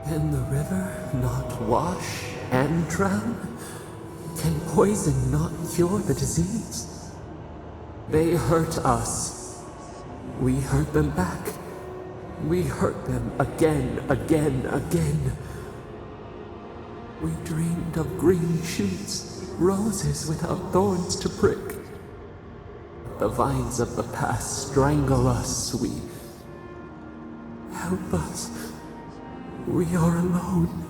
Can the river not wash and drown? Can poison not cure the disease? They hurt us. We hurt them back. We hurt them again, again, again. We dreamed of green shoots, roses without thorns to prick. The vines of the past strangle us. Help us. We are alone.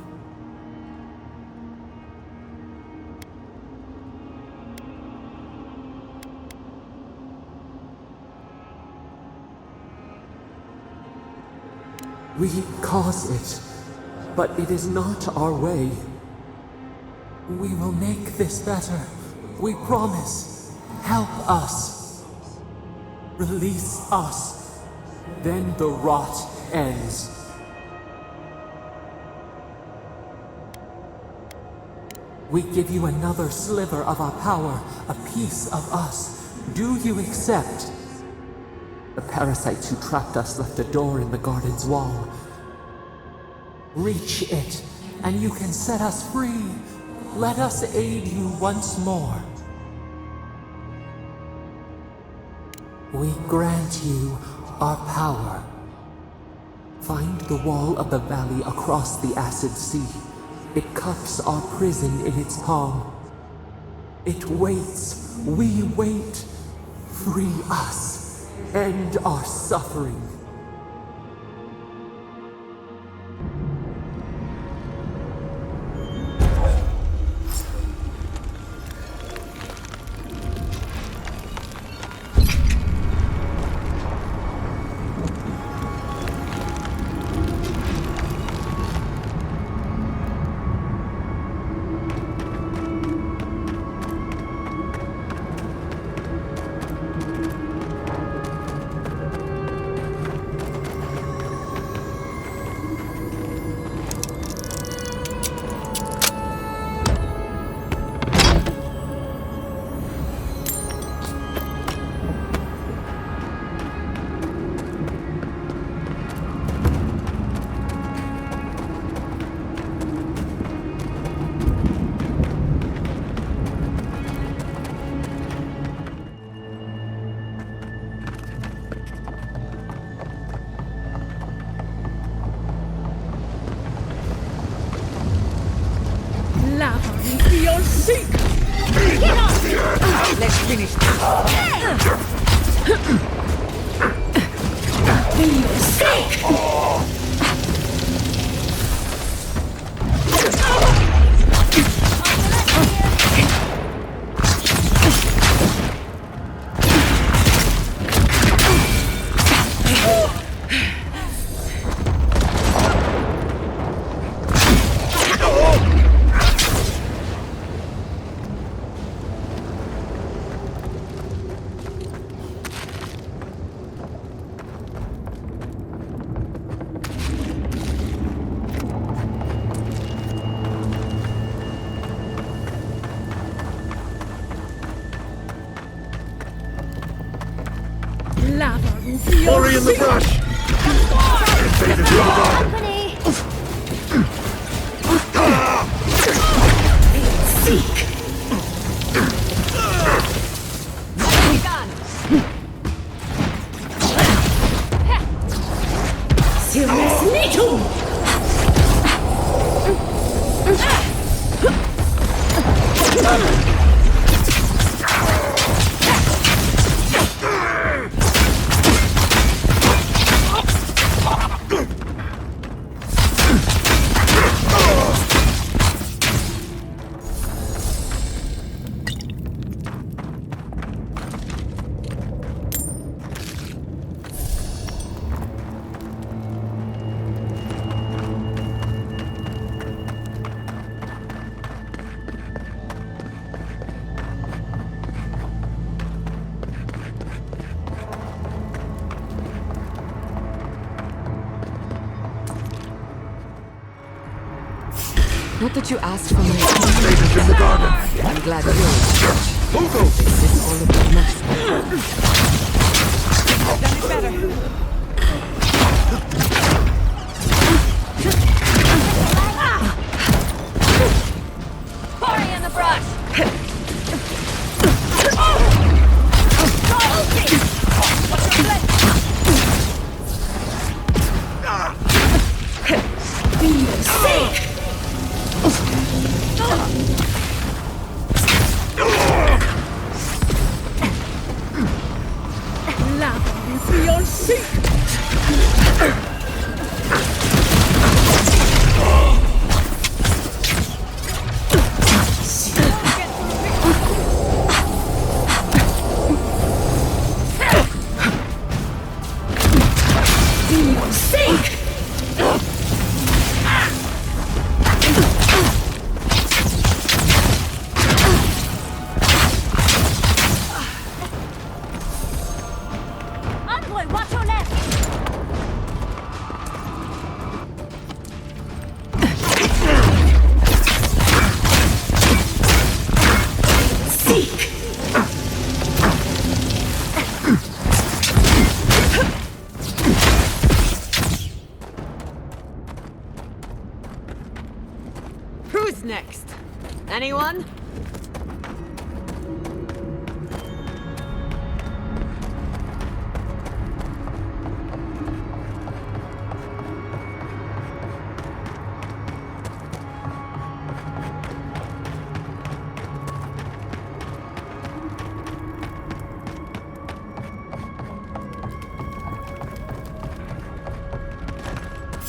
We cause it, but it is not our way. We will make this better. We promise. Help us. Release us. Then the rot ends. We give you another sliver of our power, a piece of us. Do you accept? The parasites who trapped us left a door in the garden's wall. Reach it, and you can set us free. Let us aid you once more. We grant you our power. Find the wall of the valley across the acid sea. It cups our prison in its palm. It waits. We wait. Free us. End our suffering.
seek!
Let's finish this.
Feel sick!
Hurry in the brush!
Seek!
Not that you asked for my
Ladies in the garden.
I'm glad you're This is all about much
Done it better.
Hurry in the brush!
Feel sick! Lava will be on seek! Feel sick!
Who's next? Anyone?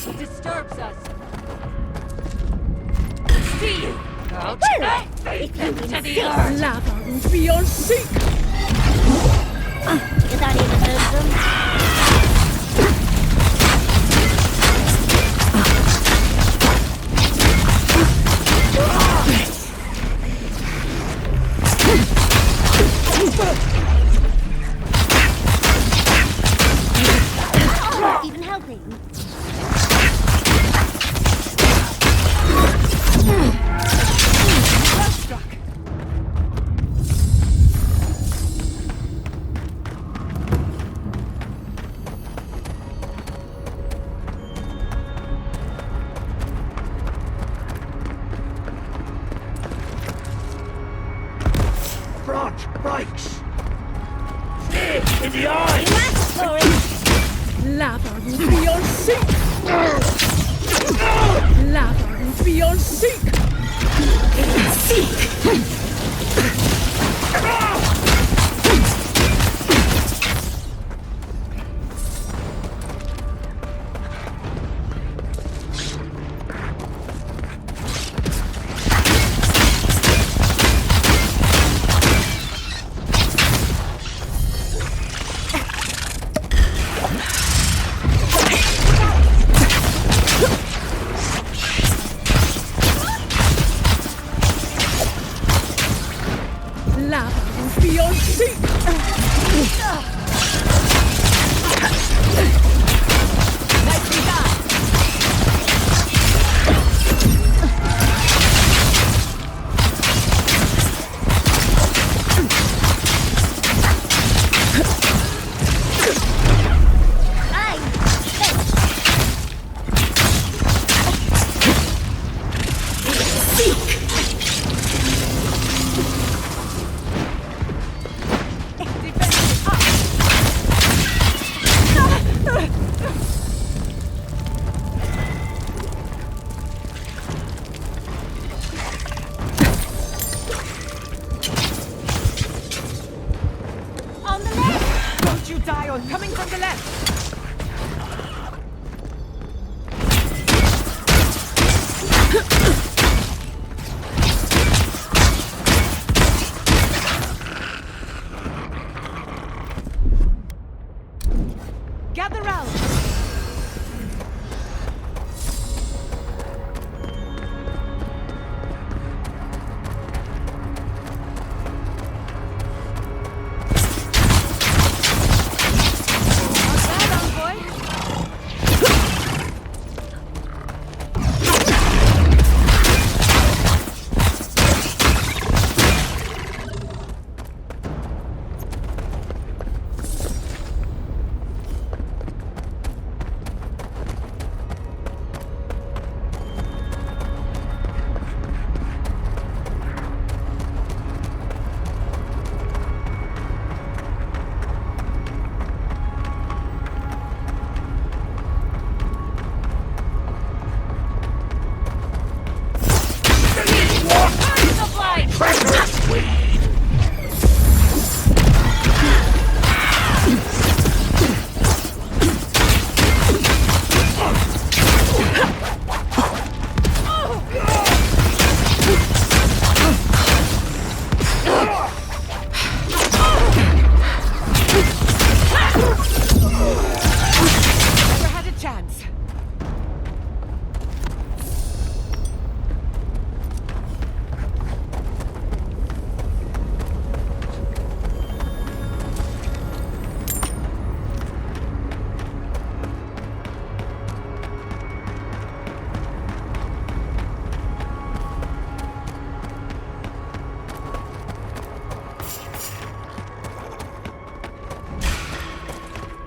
It disturbs us. See you! Out into the earth!
Lava will be on seek!
Is that even them? Not even helping.
Bikes! Stick in the eye!
Lava will be on seek! Lava will be on seek! Coming from the left! Gather round!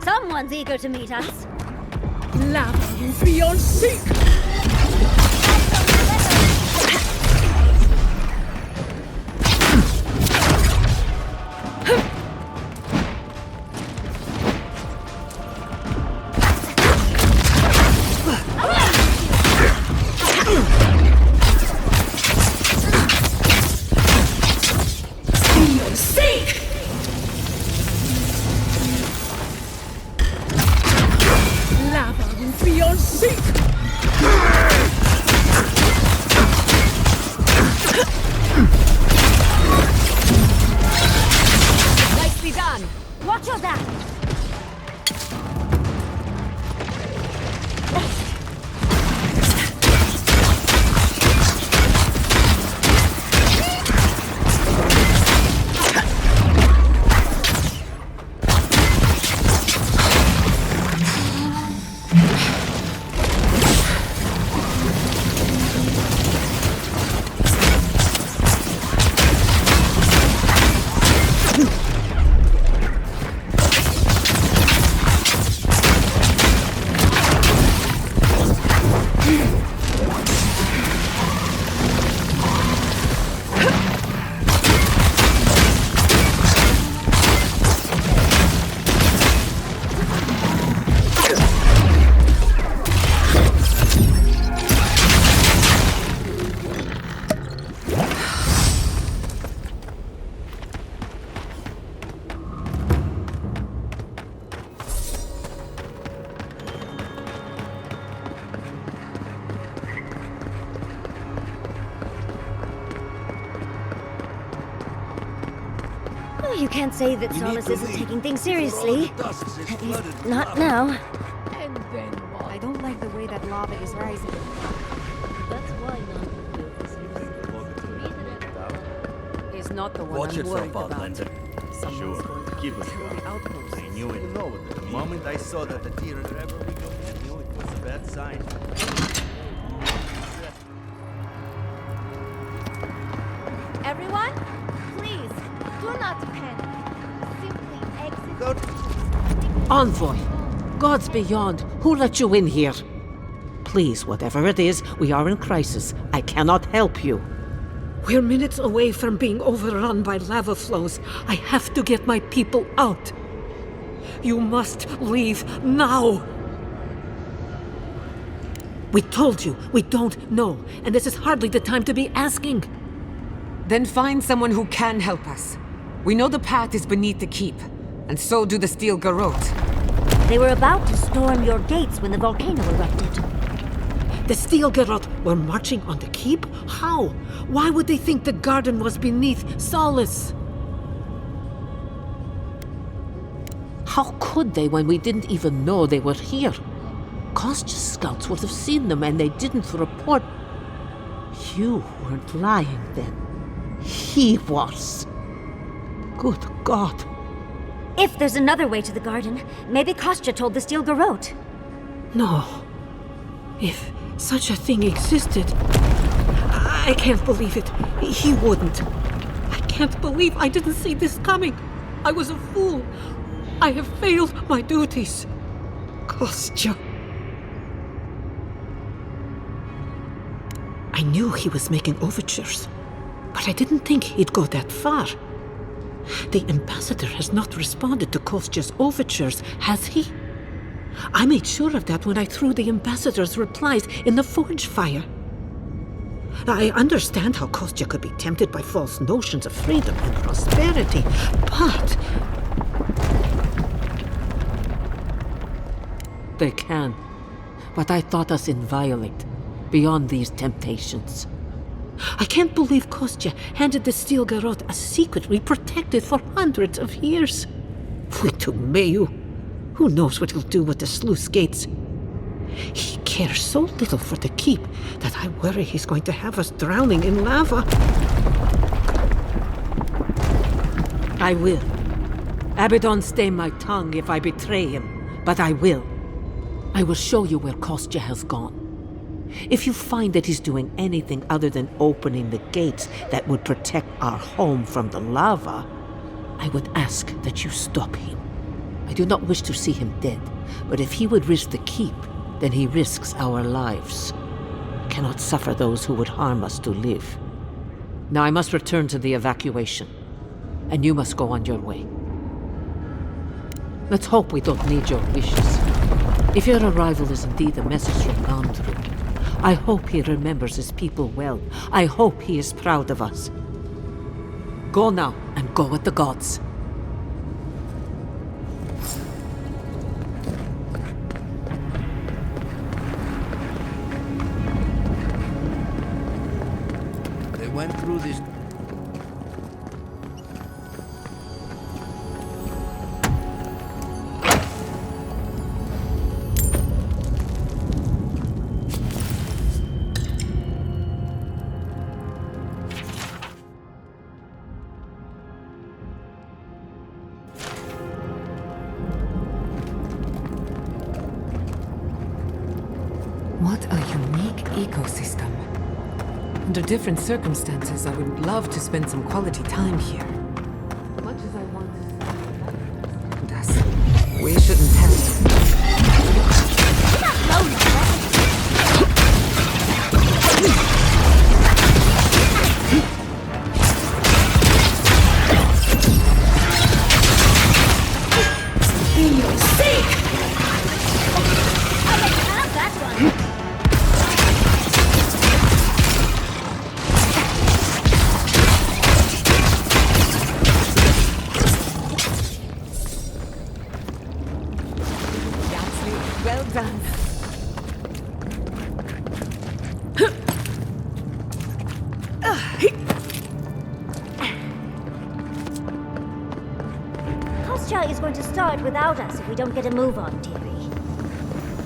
Someone's eager to meet us.
Lava will be on seek!
You can't say that Solace isn't taking things seriously. At least, not now.
And then what? I don't like the way that lava is rising. That's why not build this here.
He's not the one
Watch
I'm worried
yourself out,
about.
Lender.
Someone's
Sure,
going to
keep us
kill the
going.
outposts.
I knew it. The moment I saw that the deer had ever we go, I knew it was a bad sign.
Everyone, please, do not panic. Simply exit.
Envoy! Gods beyond, who let you in here? Please, whatever it is, we are in crisis. I cannot help you. We're minutes away from being overrun by lava flows. I have to get my people out. You must leave now. We told you, we don't know, and this is hardly the time to be asking.
Then find someone who can help us. We know the path is beneath the keep, and so do the steel Garotte.
They were about to storm your gates when the volcano erupted.
The steel Garotte were marching on the keep? How? Why would they think the garden was beneath Solace? How could they when we didn't even know they were here? Kostya's scouts would have seen them and they didn't report. You weren't lying then. He was. Good God.
If there's another way to the garden, maybe Kostya told the steel Garotte.
No. If such a thing existed, I can't believe it. He wouldn't. I can't believe I didn't see this coming. I was a fool. I have failed my duties. Kostya. I knew he was making overtures, but I didn't think he'd go that far. The ambassador has not responded to Kostya's overtures, has he? I made sure of that when I threw the ambassador's replies in the forge fire. I understand how Kostya could be tempted by false notions of freedom and prosperity, but... They can. But I thought us inviolate, beyond these temptations. I can't believe Kostya handed the steel Garrote a secret we protected for hundreds of years. We to Mayu. Who knows what he'll do with the sluice gates? He cares so little for the keep that I worry he's going to have us drowning in lava. I will. Abaddon stay my tongue if I betray him, but I will. I will show you where Kostya has gone. If you find that he's doing anything other than opening the gates that would protect our home from the lava, I would ask that you stop him. I do not wish to see him dead, but if he would risk the keep, then he risks our lives. I cannot suffer those who would harm us to live. Now I must return to the evacuation, and you must go on your way. Let's hope we don't need your wishes. If your arrival is indeed a message from Nandru, I hope he remembers his people well. I hope he is proud of us. Go now, and go with the gods.
They went through this...
What a unique ecosystem. Under different circumstances, I would love to spend some quality time here. Much as I want das. We shouldn't pass. Well done.
start without us if we don't get a move on, dearie.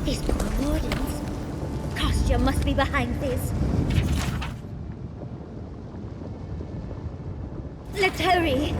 These poor wardens. Kostya must be behind this. Let's hurry!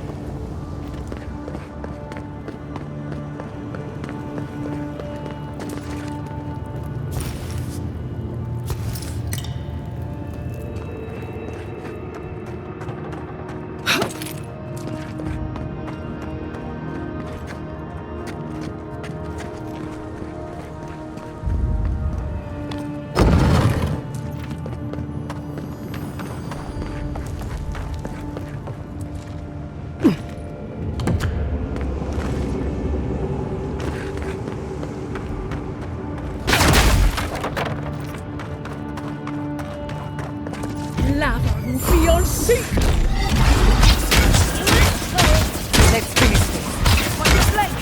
Lava will be on sync!
Let's finish this.
What is like?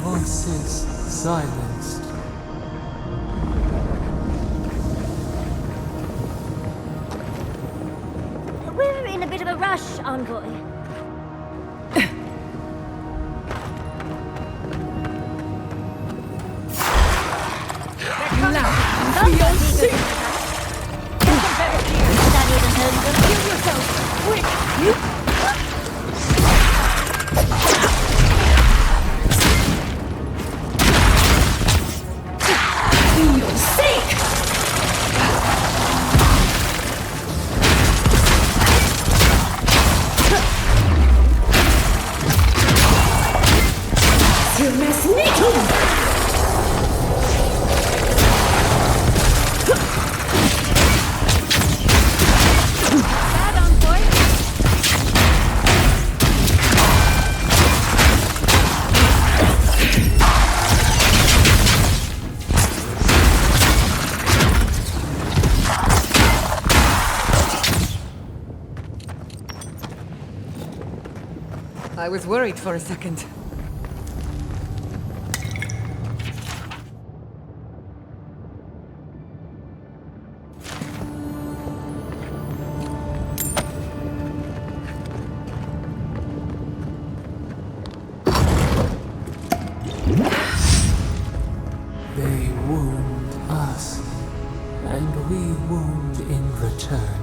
Voices silenced.
We're in a bit of a rush, Envoy.
I was worried for a second.
They wound us, and we wound in return.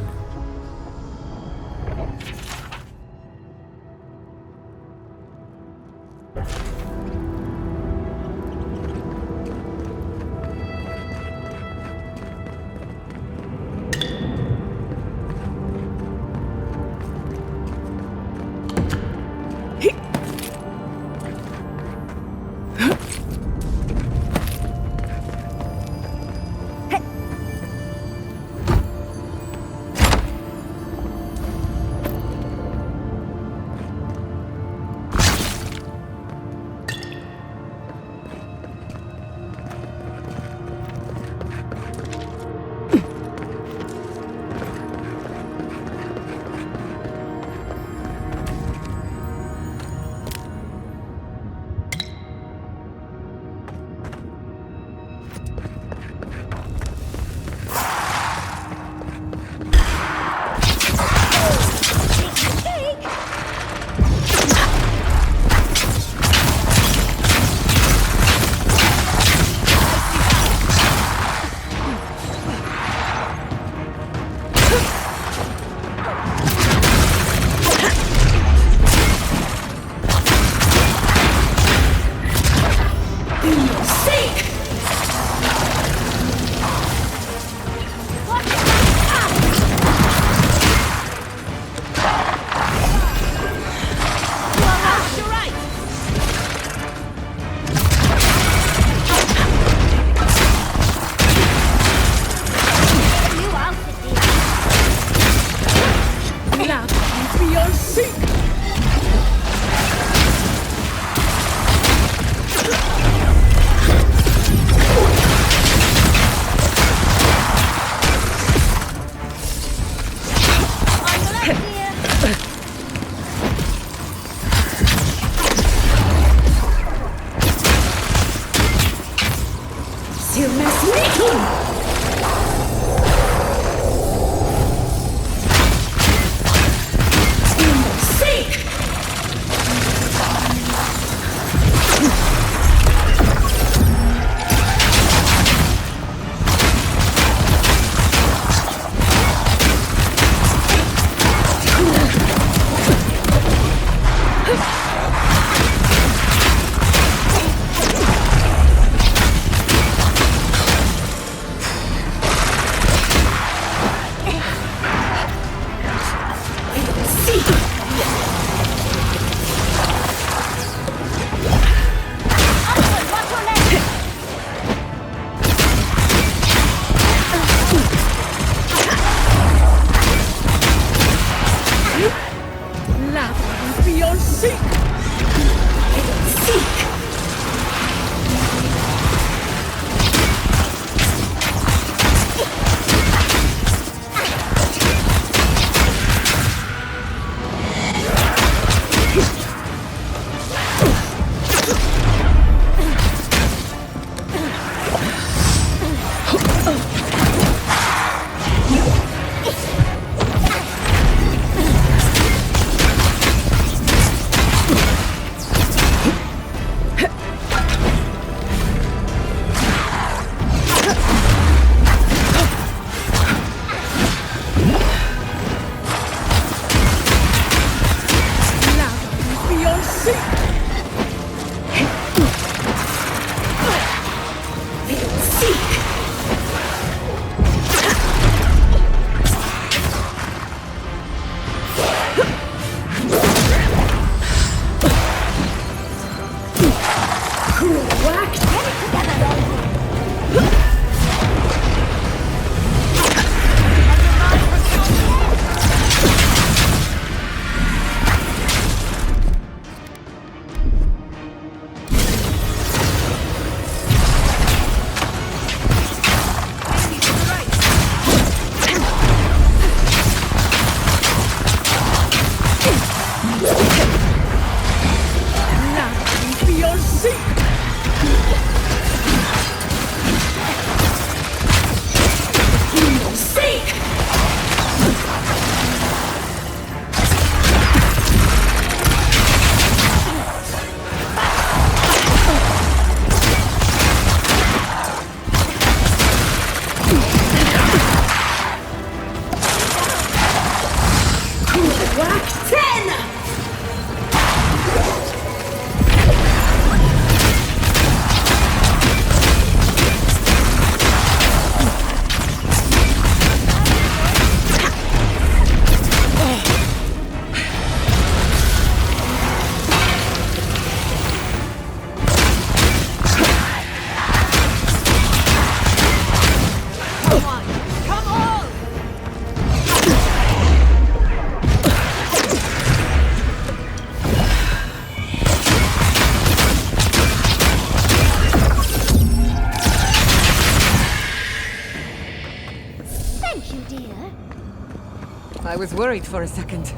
I was worried for a second.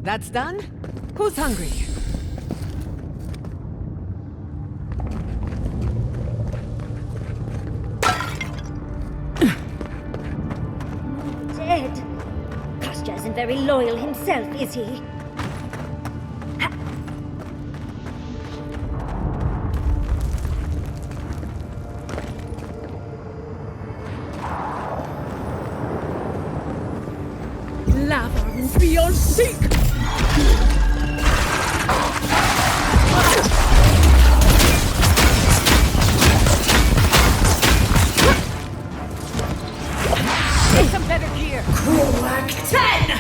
That's done? Who's hungry?
Dead. Kostya isn't very loyal himself, is he?
Lava will be on seek!
Take some better gear!
Krolak 10!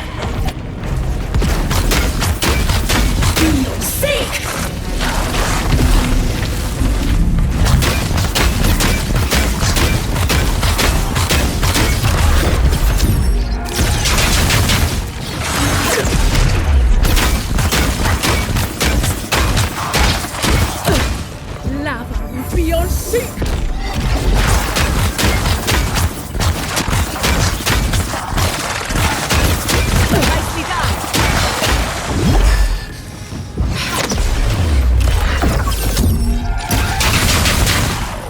Be on seek! Be on seek!
Nicely done!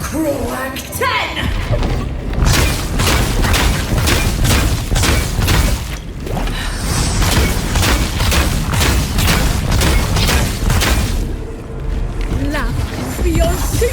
Krolak 10! Lava be on seek!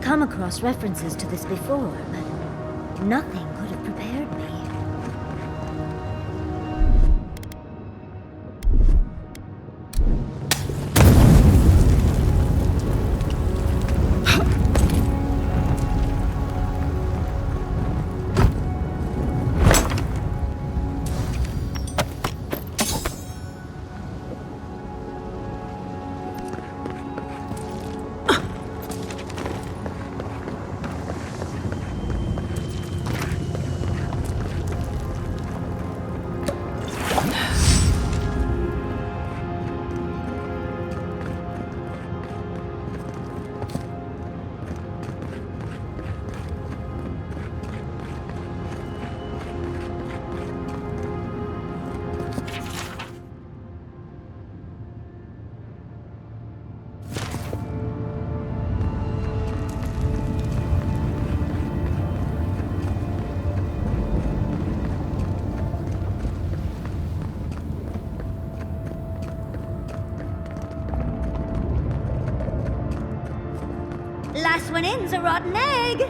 Come across references to this before, but nothing could have prepared me. Last one in's a rotten egg!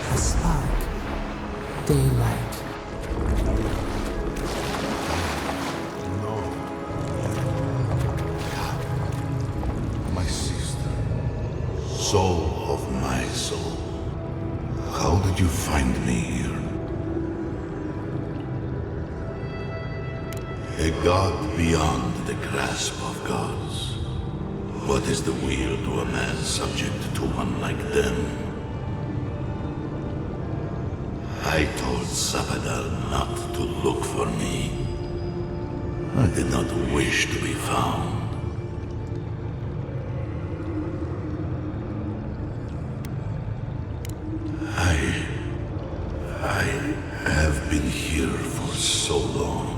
A spark. Daylight.
My sister. Soul of my soul. How did you find me here?
A god beyond the grasp of gods. What is the wheel to a man subject to one like them? I told Sabadell not to look for me. I did not wish to be found. I have been here for so long.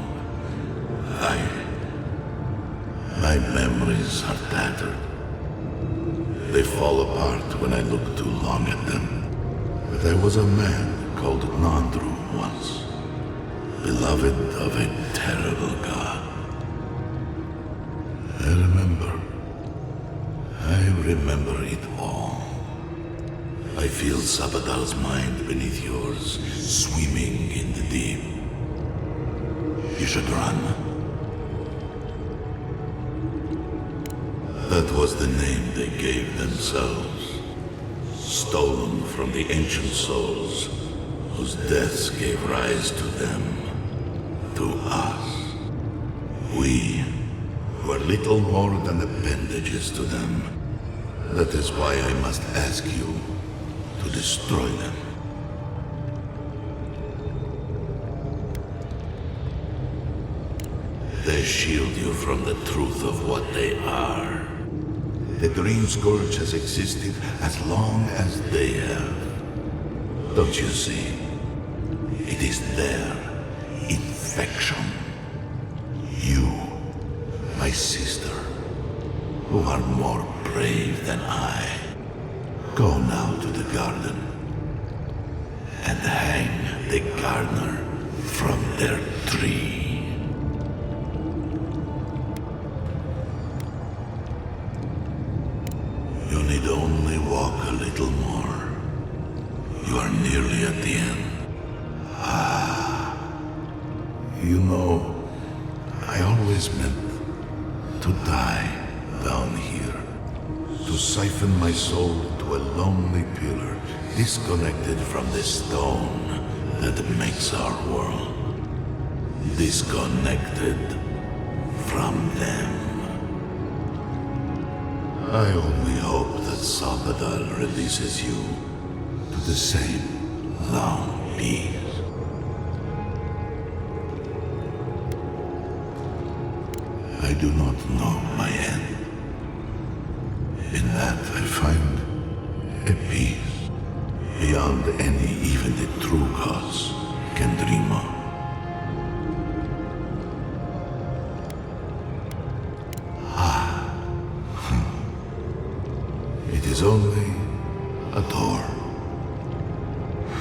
My memories are tattered. They fall apart when I look too long at them. But I was a man called Nandru once, beloved of a terrible god. I remember it all. I feel Sabadell's mind beneath yours, swimming in the deep. You should run. That was the name they gave themselves, stolen from the ancient souls whose deaths gave rise to them, to us. We were little more than appendages to them. That is why I must ask you to destroy them. They shield you from the truth of what they are. The Dream Scourge has existed as long as they have. Don't you see? It is their infection. You, my sister, who are more brave than I, go now to the garden and hang the gardener from their tree. You need only walk a little more. You are nearly at the end. You know, I always meant to die down here. To siphon my soul to a lonely pillar, disconnected from the stone that makes our world. Disconnected from them. I only hope that Sabadell releases you to the same long peace. I do not know my end. In that I find a peace beyond any even the true gods can dream of. It is only a door,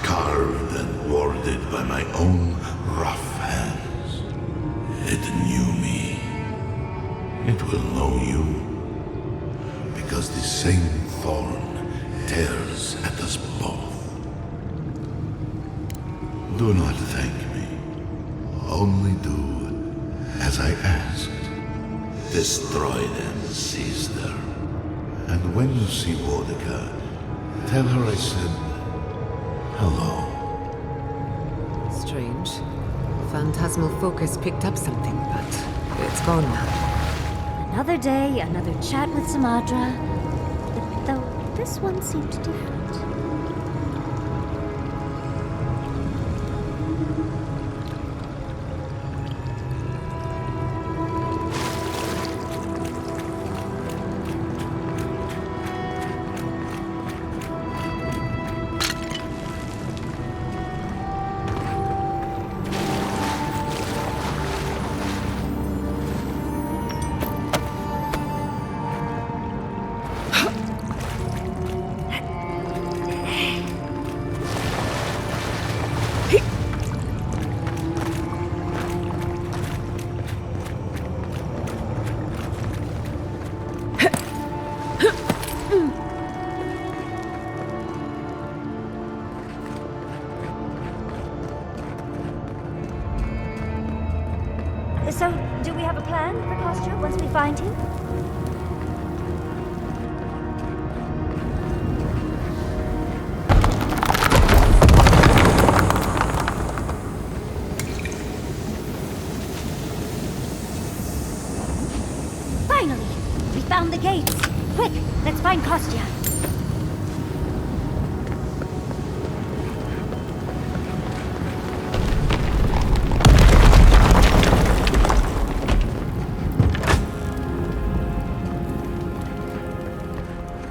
carved and warded by my own rough hands. It knew me. It will know you, because the same thorn tears at us both. Do not thank me. Only do as I asked. Destroy them, sister. And when you see Boudica, tell her I said hello.
Strange. Phantasmal focus picked up something, but it's gone now.
Another day, another chat with some Adra. Though this one seemed different. So, do we have a plan for Kostya once we find him? found the gates. Quick, let's find Kostya.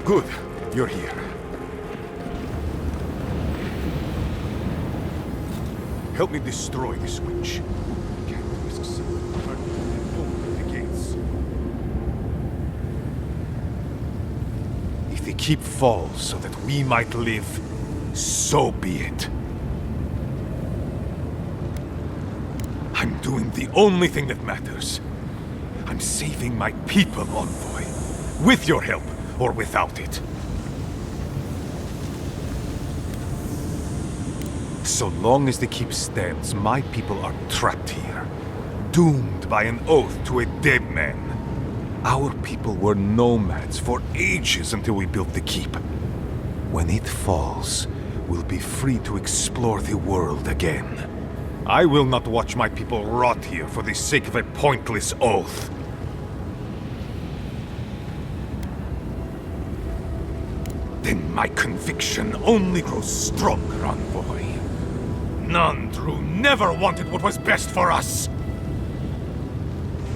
Good, you're here. Help me destroy this witch. Can't risk someone hurting and open the gates. If the keep falls so that we might live, so be it. I'm doing the only thing that matters. I'm saving my people, Envoy. With your help, or without it. So long as the keep stands, my people are trapped here, doomed by an oath to a dead man. Our people were nomads for ages until we built the keep. When it falls, we'll be free to explore the world again. I will not watch my people rot here for the sake of a pointless oath. Then my conviction only grows stronger, Envoy. Nandru never wanted what was best for us.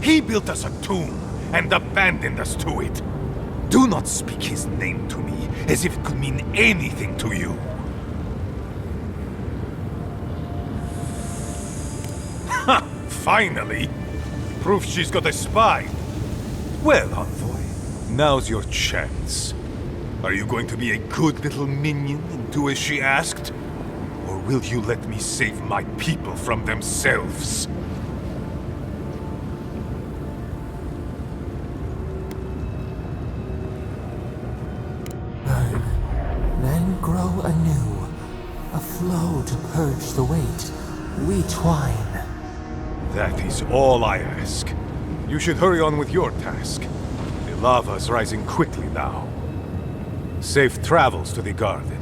He built us a tomb and abandoned us to it. Do not speak his name to me as if it could mean anything to you. Ha! Finally! Proof she's got a spy. Well, Envoy, now's your chance. Are you going to be a good little minion and do as she asked? Or will you let me save my people from themselves?
Burn, then grow anew. A flow to purge the weight. We twine.
That is all I ask. You should hurry on with your task. The lava's rising quickly now. Safe travels to the garden.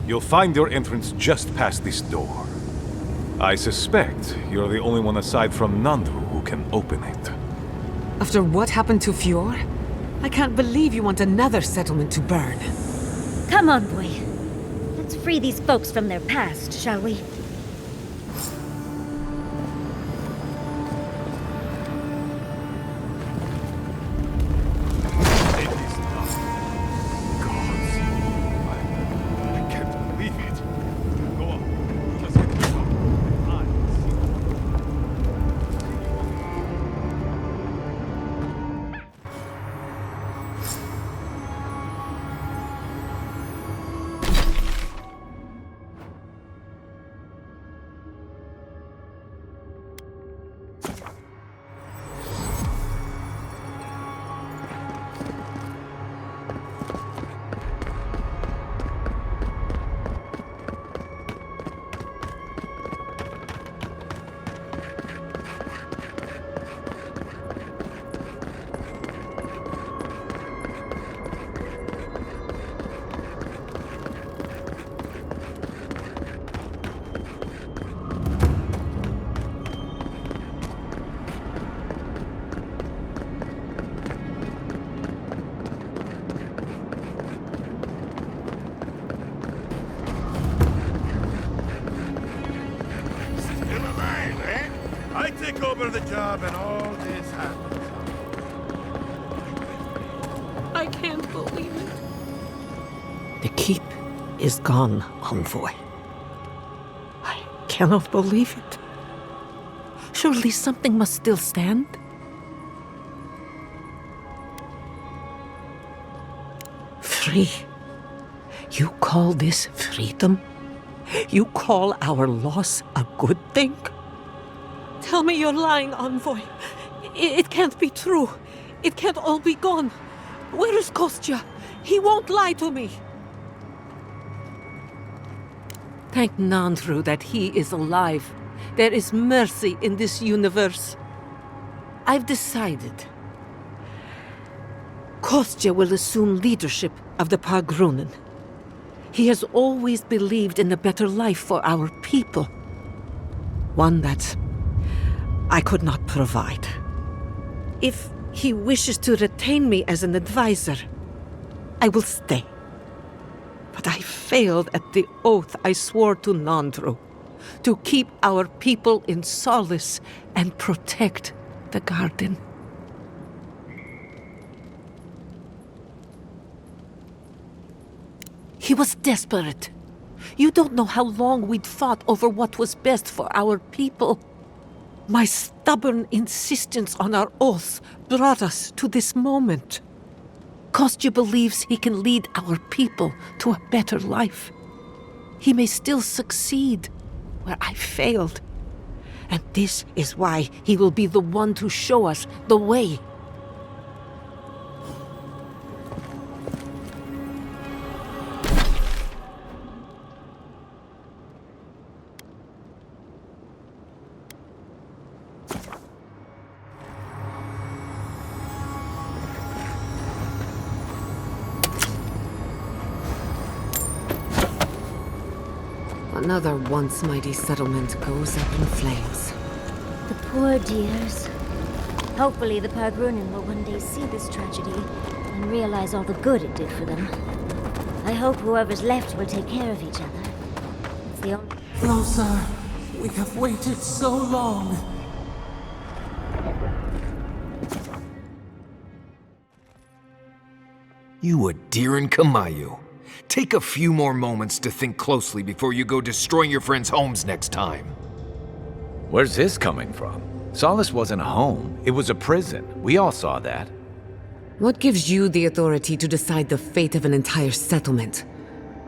You'll find your entrance just past this door. I suspect you're the only one aside from Nandru who can open it.
After what happened to Fjord? I can't believe you want another settlement to burn.
Come on, boy. Let's free these folks from their past, shall we?
Over the job and all this happens.
I can't believe it. The keep is gone, Envoy. I cannot believe it. Surely something must still stand? Free. You call this freedom? You call our loss a good thing? Tell me you're lying, Envoy. It can't be true. It can't all be gone. Where is Kostya? He won't lie to me. Thank Nandru that he is alive. There is mercy in this universe. I've decided. Kostya will assume leadership of the Pargrunen. He has always believed in a better life for our people. One that I could not provide. If He wishes to retain me as an advisor. I will stay. But I failed at the oath I swore to Nandru, to keep our people in Solace and protect the Garden. He was desperate. You don't know how long we'd fought over what was best for our people. My stubborn insistence on our oaths brought us to this moment. Kostya believes he can lead our people to a better life. He may still succeed where I failed. And this is why he will be the one to show us the way.
Another once mighty settlement goes up in flames.
The poor dears. Hopefully the Pargrunin will one day see this tragedy and realize all the good it did for them. I hope whoever's left will take care of each other. It's the only...
Closer! We have waited so long!
You Adiran Kamayu. Take a few more moments to think closely before you go destroying your friends' homes next time.
Where's this coming from? Solace wasn't a home. It was a prison. We all saw that.
What gives you the authority to decide the fate of an entire settlement?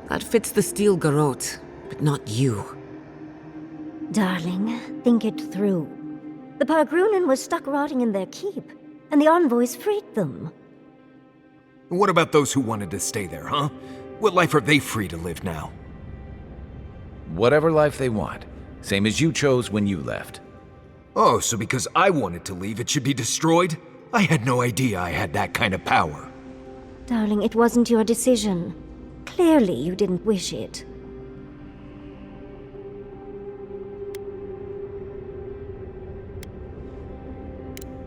That fits the steel Garotte, but not you.
Darling, think it through. The Pargrunin was stuck rotting in their keep, and the envoys freed them.
What about those who wanted to stay there, huh? What life are they free to live now?
Whatever life they want. Same as you chose when you left.
Oh, so because I wanted to leave, it should be destroyed? I had no idea I had that kind of power.
Darling, it wasn't your decision. Clearly you didn't wish it.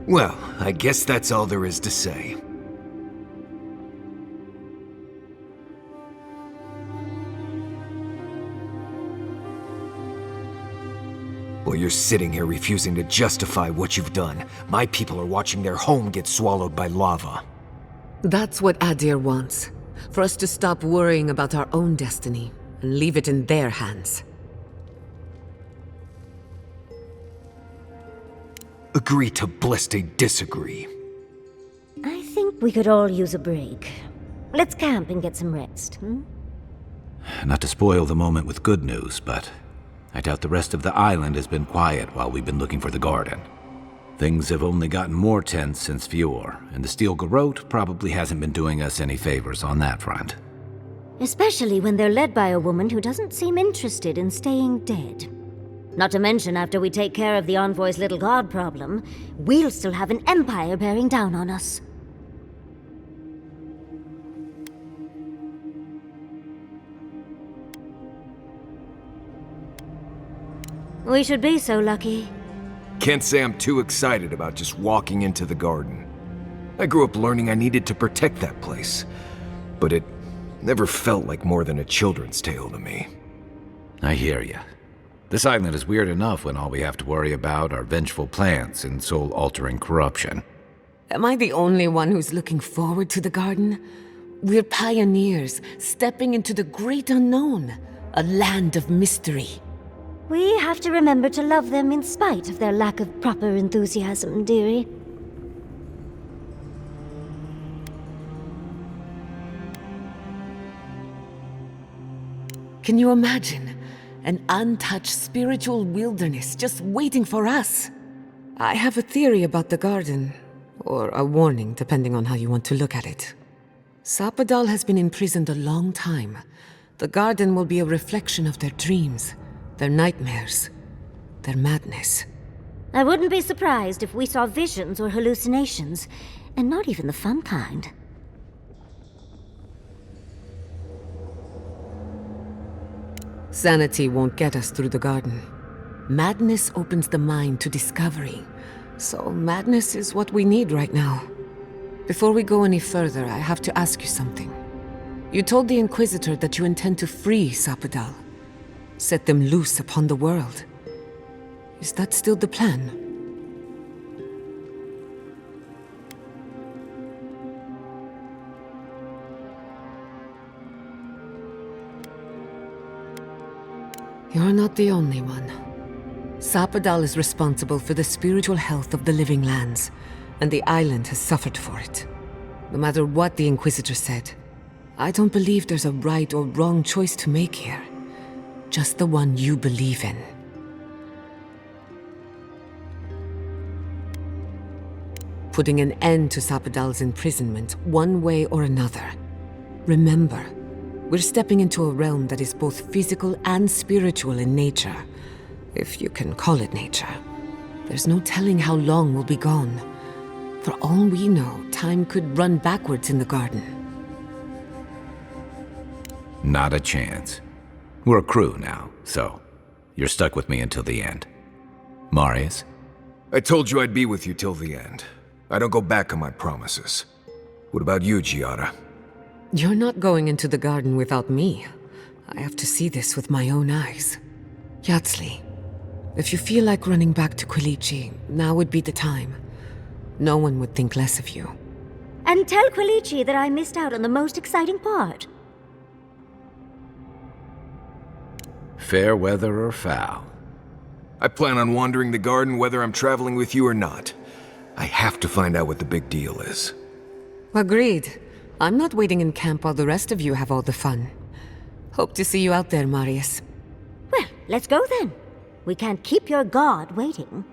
Well, I guess that's all there is to say. While you're sitting here refusing to justify what you've done, my people are watching their home get swallowed by lava.
That's what Adir wants. For us to stop worrying about our own destiny and leave it in their hands.
Agree to bleste disagree.
I think we could all use a break. Let's camp and get some rest, hmm?
Not to spoil the moment with good news, but I doubt the rest of the island has been quiet while we've been looking for the Garden. Things have only gotten more tense since Fior, and the Steel Garotte probably hasn't been doing us any favors on that front.
Especially when they're led by a woman who doesn't seem interested in staying dead. Not to mention, after we take care of the Envoy's little god problem, we'll still have an empire bearing down on us. We should be so lucky.
Can't say I'm too excited about just walking into the Garden. I grew up learning I needed to protect that place, but it never felt like more than a children's tale to me.
I hear ya. This island is weird enough when all we have to worry about are vengeful plans and soul-altering corruption.
Am I the only one who's looking forward to the Garden? We're pioneers, stepping into the great unknown, a land of mystery.
We have to remember to love them in spite of their lack of proper enthusiasm, dearie.
Can you imagine? An untouched spiritual wilderness just waiting for us. I have a theory about the Garden, or a warning, depending on how you want to look at it. Sapadal has been imprisoned a long time. The Garden will be a reflection of their dreams, their nightmares, their madness.
I wouldn't be surprised if we saw visions or hallucinations, and not even the fun kind.
Sanity won't get us through the Garden. Madness opens the mind to discovery. So madness is what we need right now. Before we go any further, I have to ask you something. You told the Inquisitor that you intend to free Sapadal. Set them loose upon the world. Is that still the plan? You're not the only one. Sapadal is responsible for the spiritual health of the living lands, and the island has suffered for it. No matter what the Inquisitor said, I don't believe there's a right or wrong choice to make here. Just the one you believe in. Putting an end to Sapadal's imprisonment, one way or another. Remember, we're stepping into a realm that is both physical and spiritual in nature. If you can call it nature. There's no telling how long we'll be gone. For all we know, time could run backwards in the garden.
Not a chance. We're a crew now, so you're stuck with me until the end. Marius?
I told you I'd be with you till the end. I don't go back on my promises. What about you, Giada?
You're not going into the garden without me. I have to see this with my own eyes. Yatsli, if you feel like running back to Quilici, now would be the time. No one would think less of you.
And tell Quilici that I missed out on the most exciting part.
Fair weather or foul?
I plan on wandering the garden whether I'm traveling with you or not. I have to find out what the big deal is.
Agreed. I'm not waiting in camp while the rest of you have all the fun. Hope to see you out there, Marius.
Well, let's go then. We can't keep your god waiting.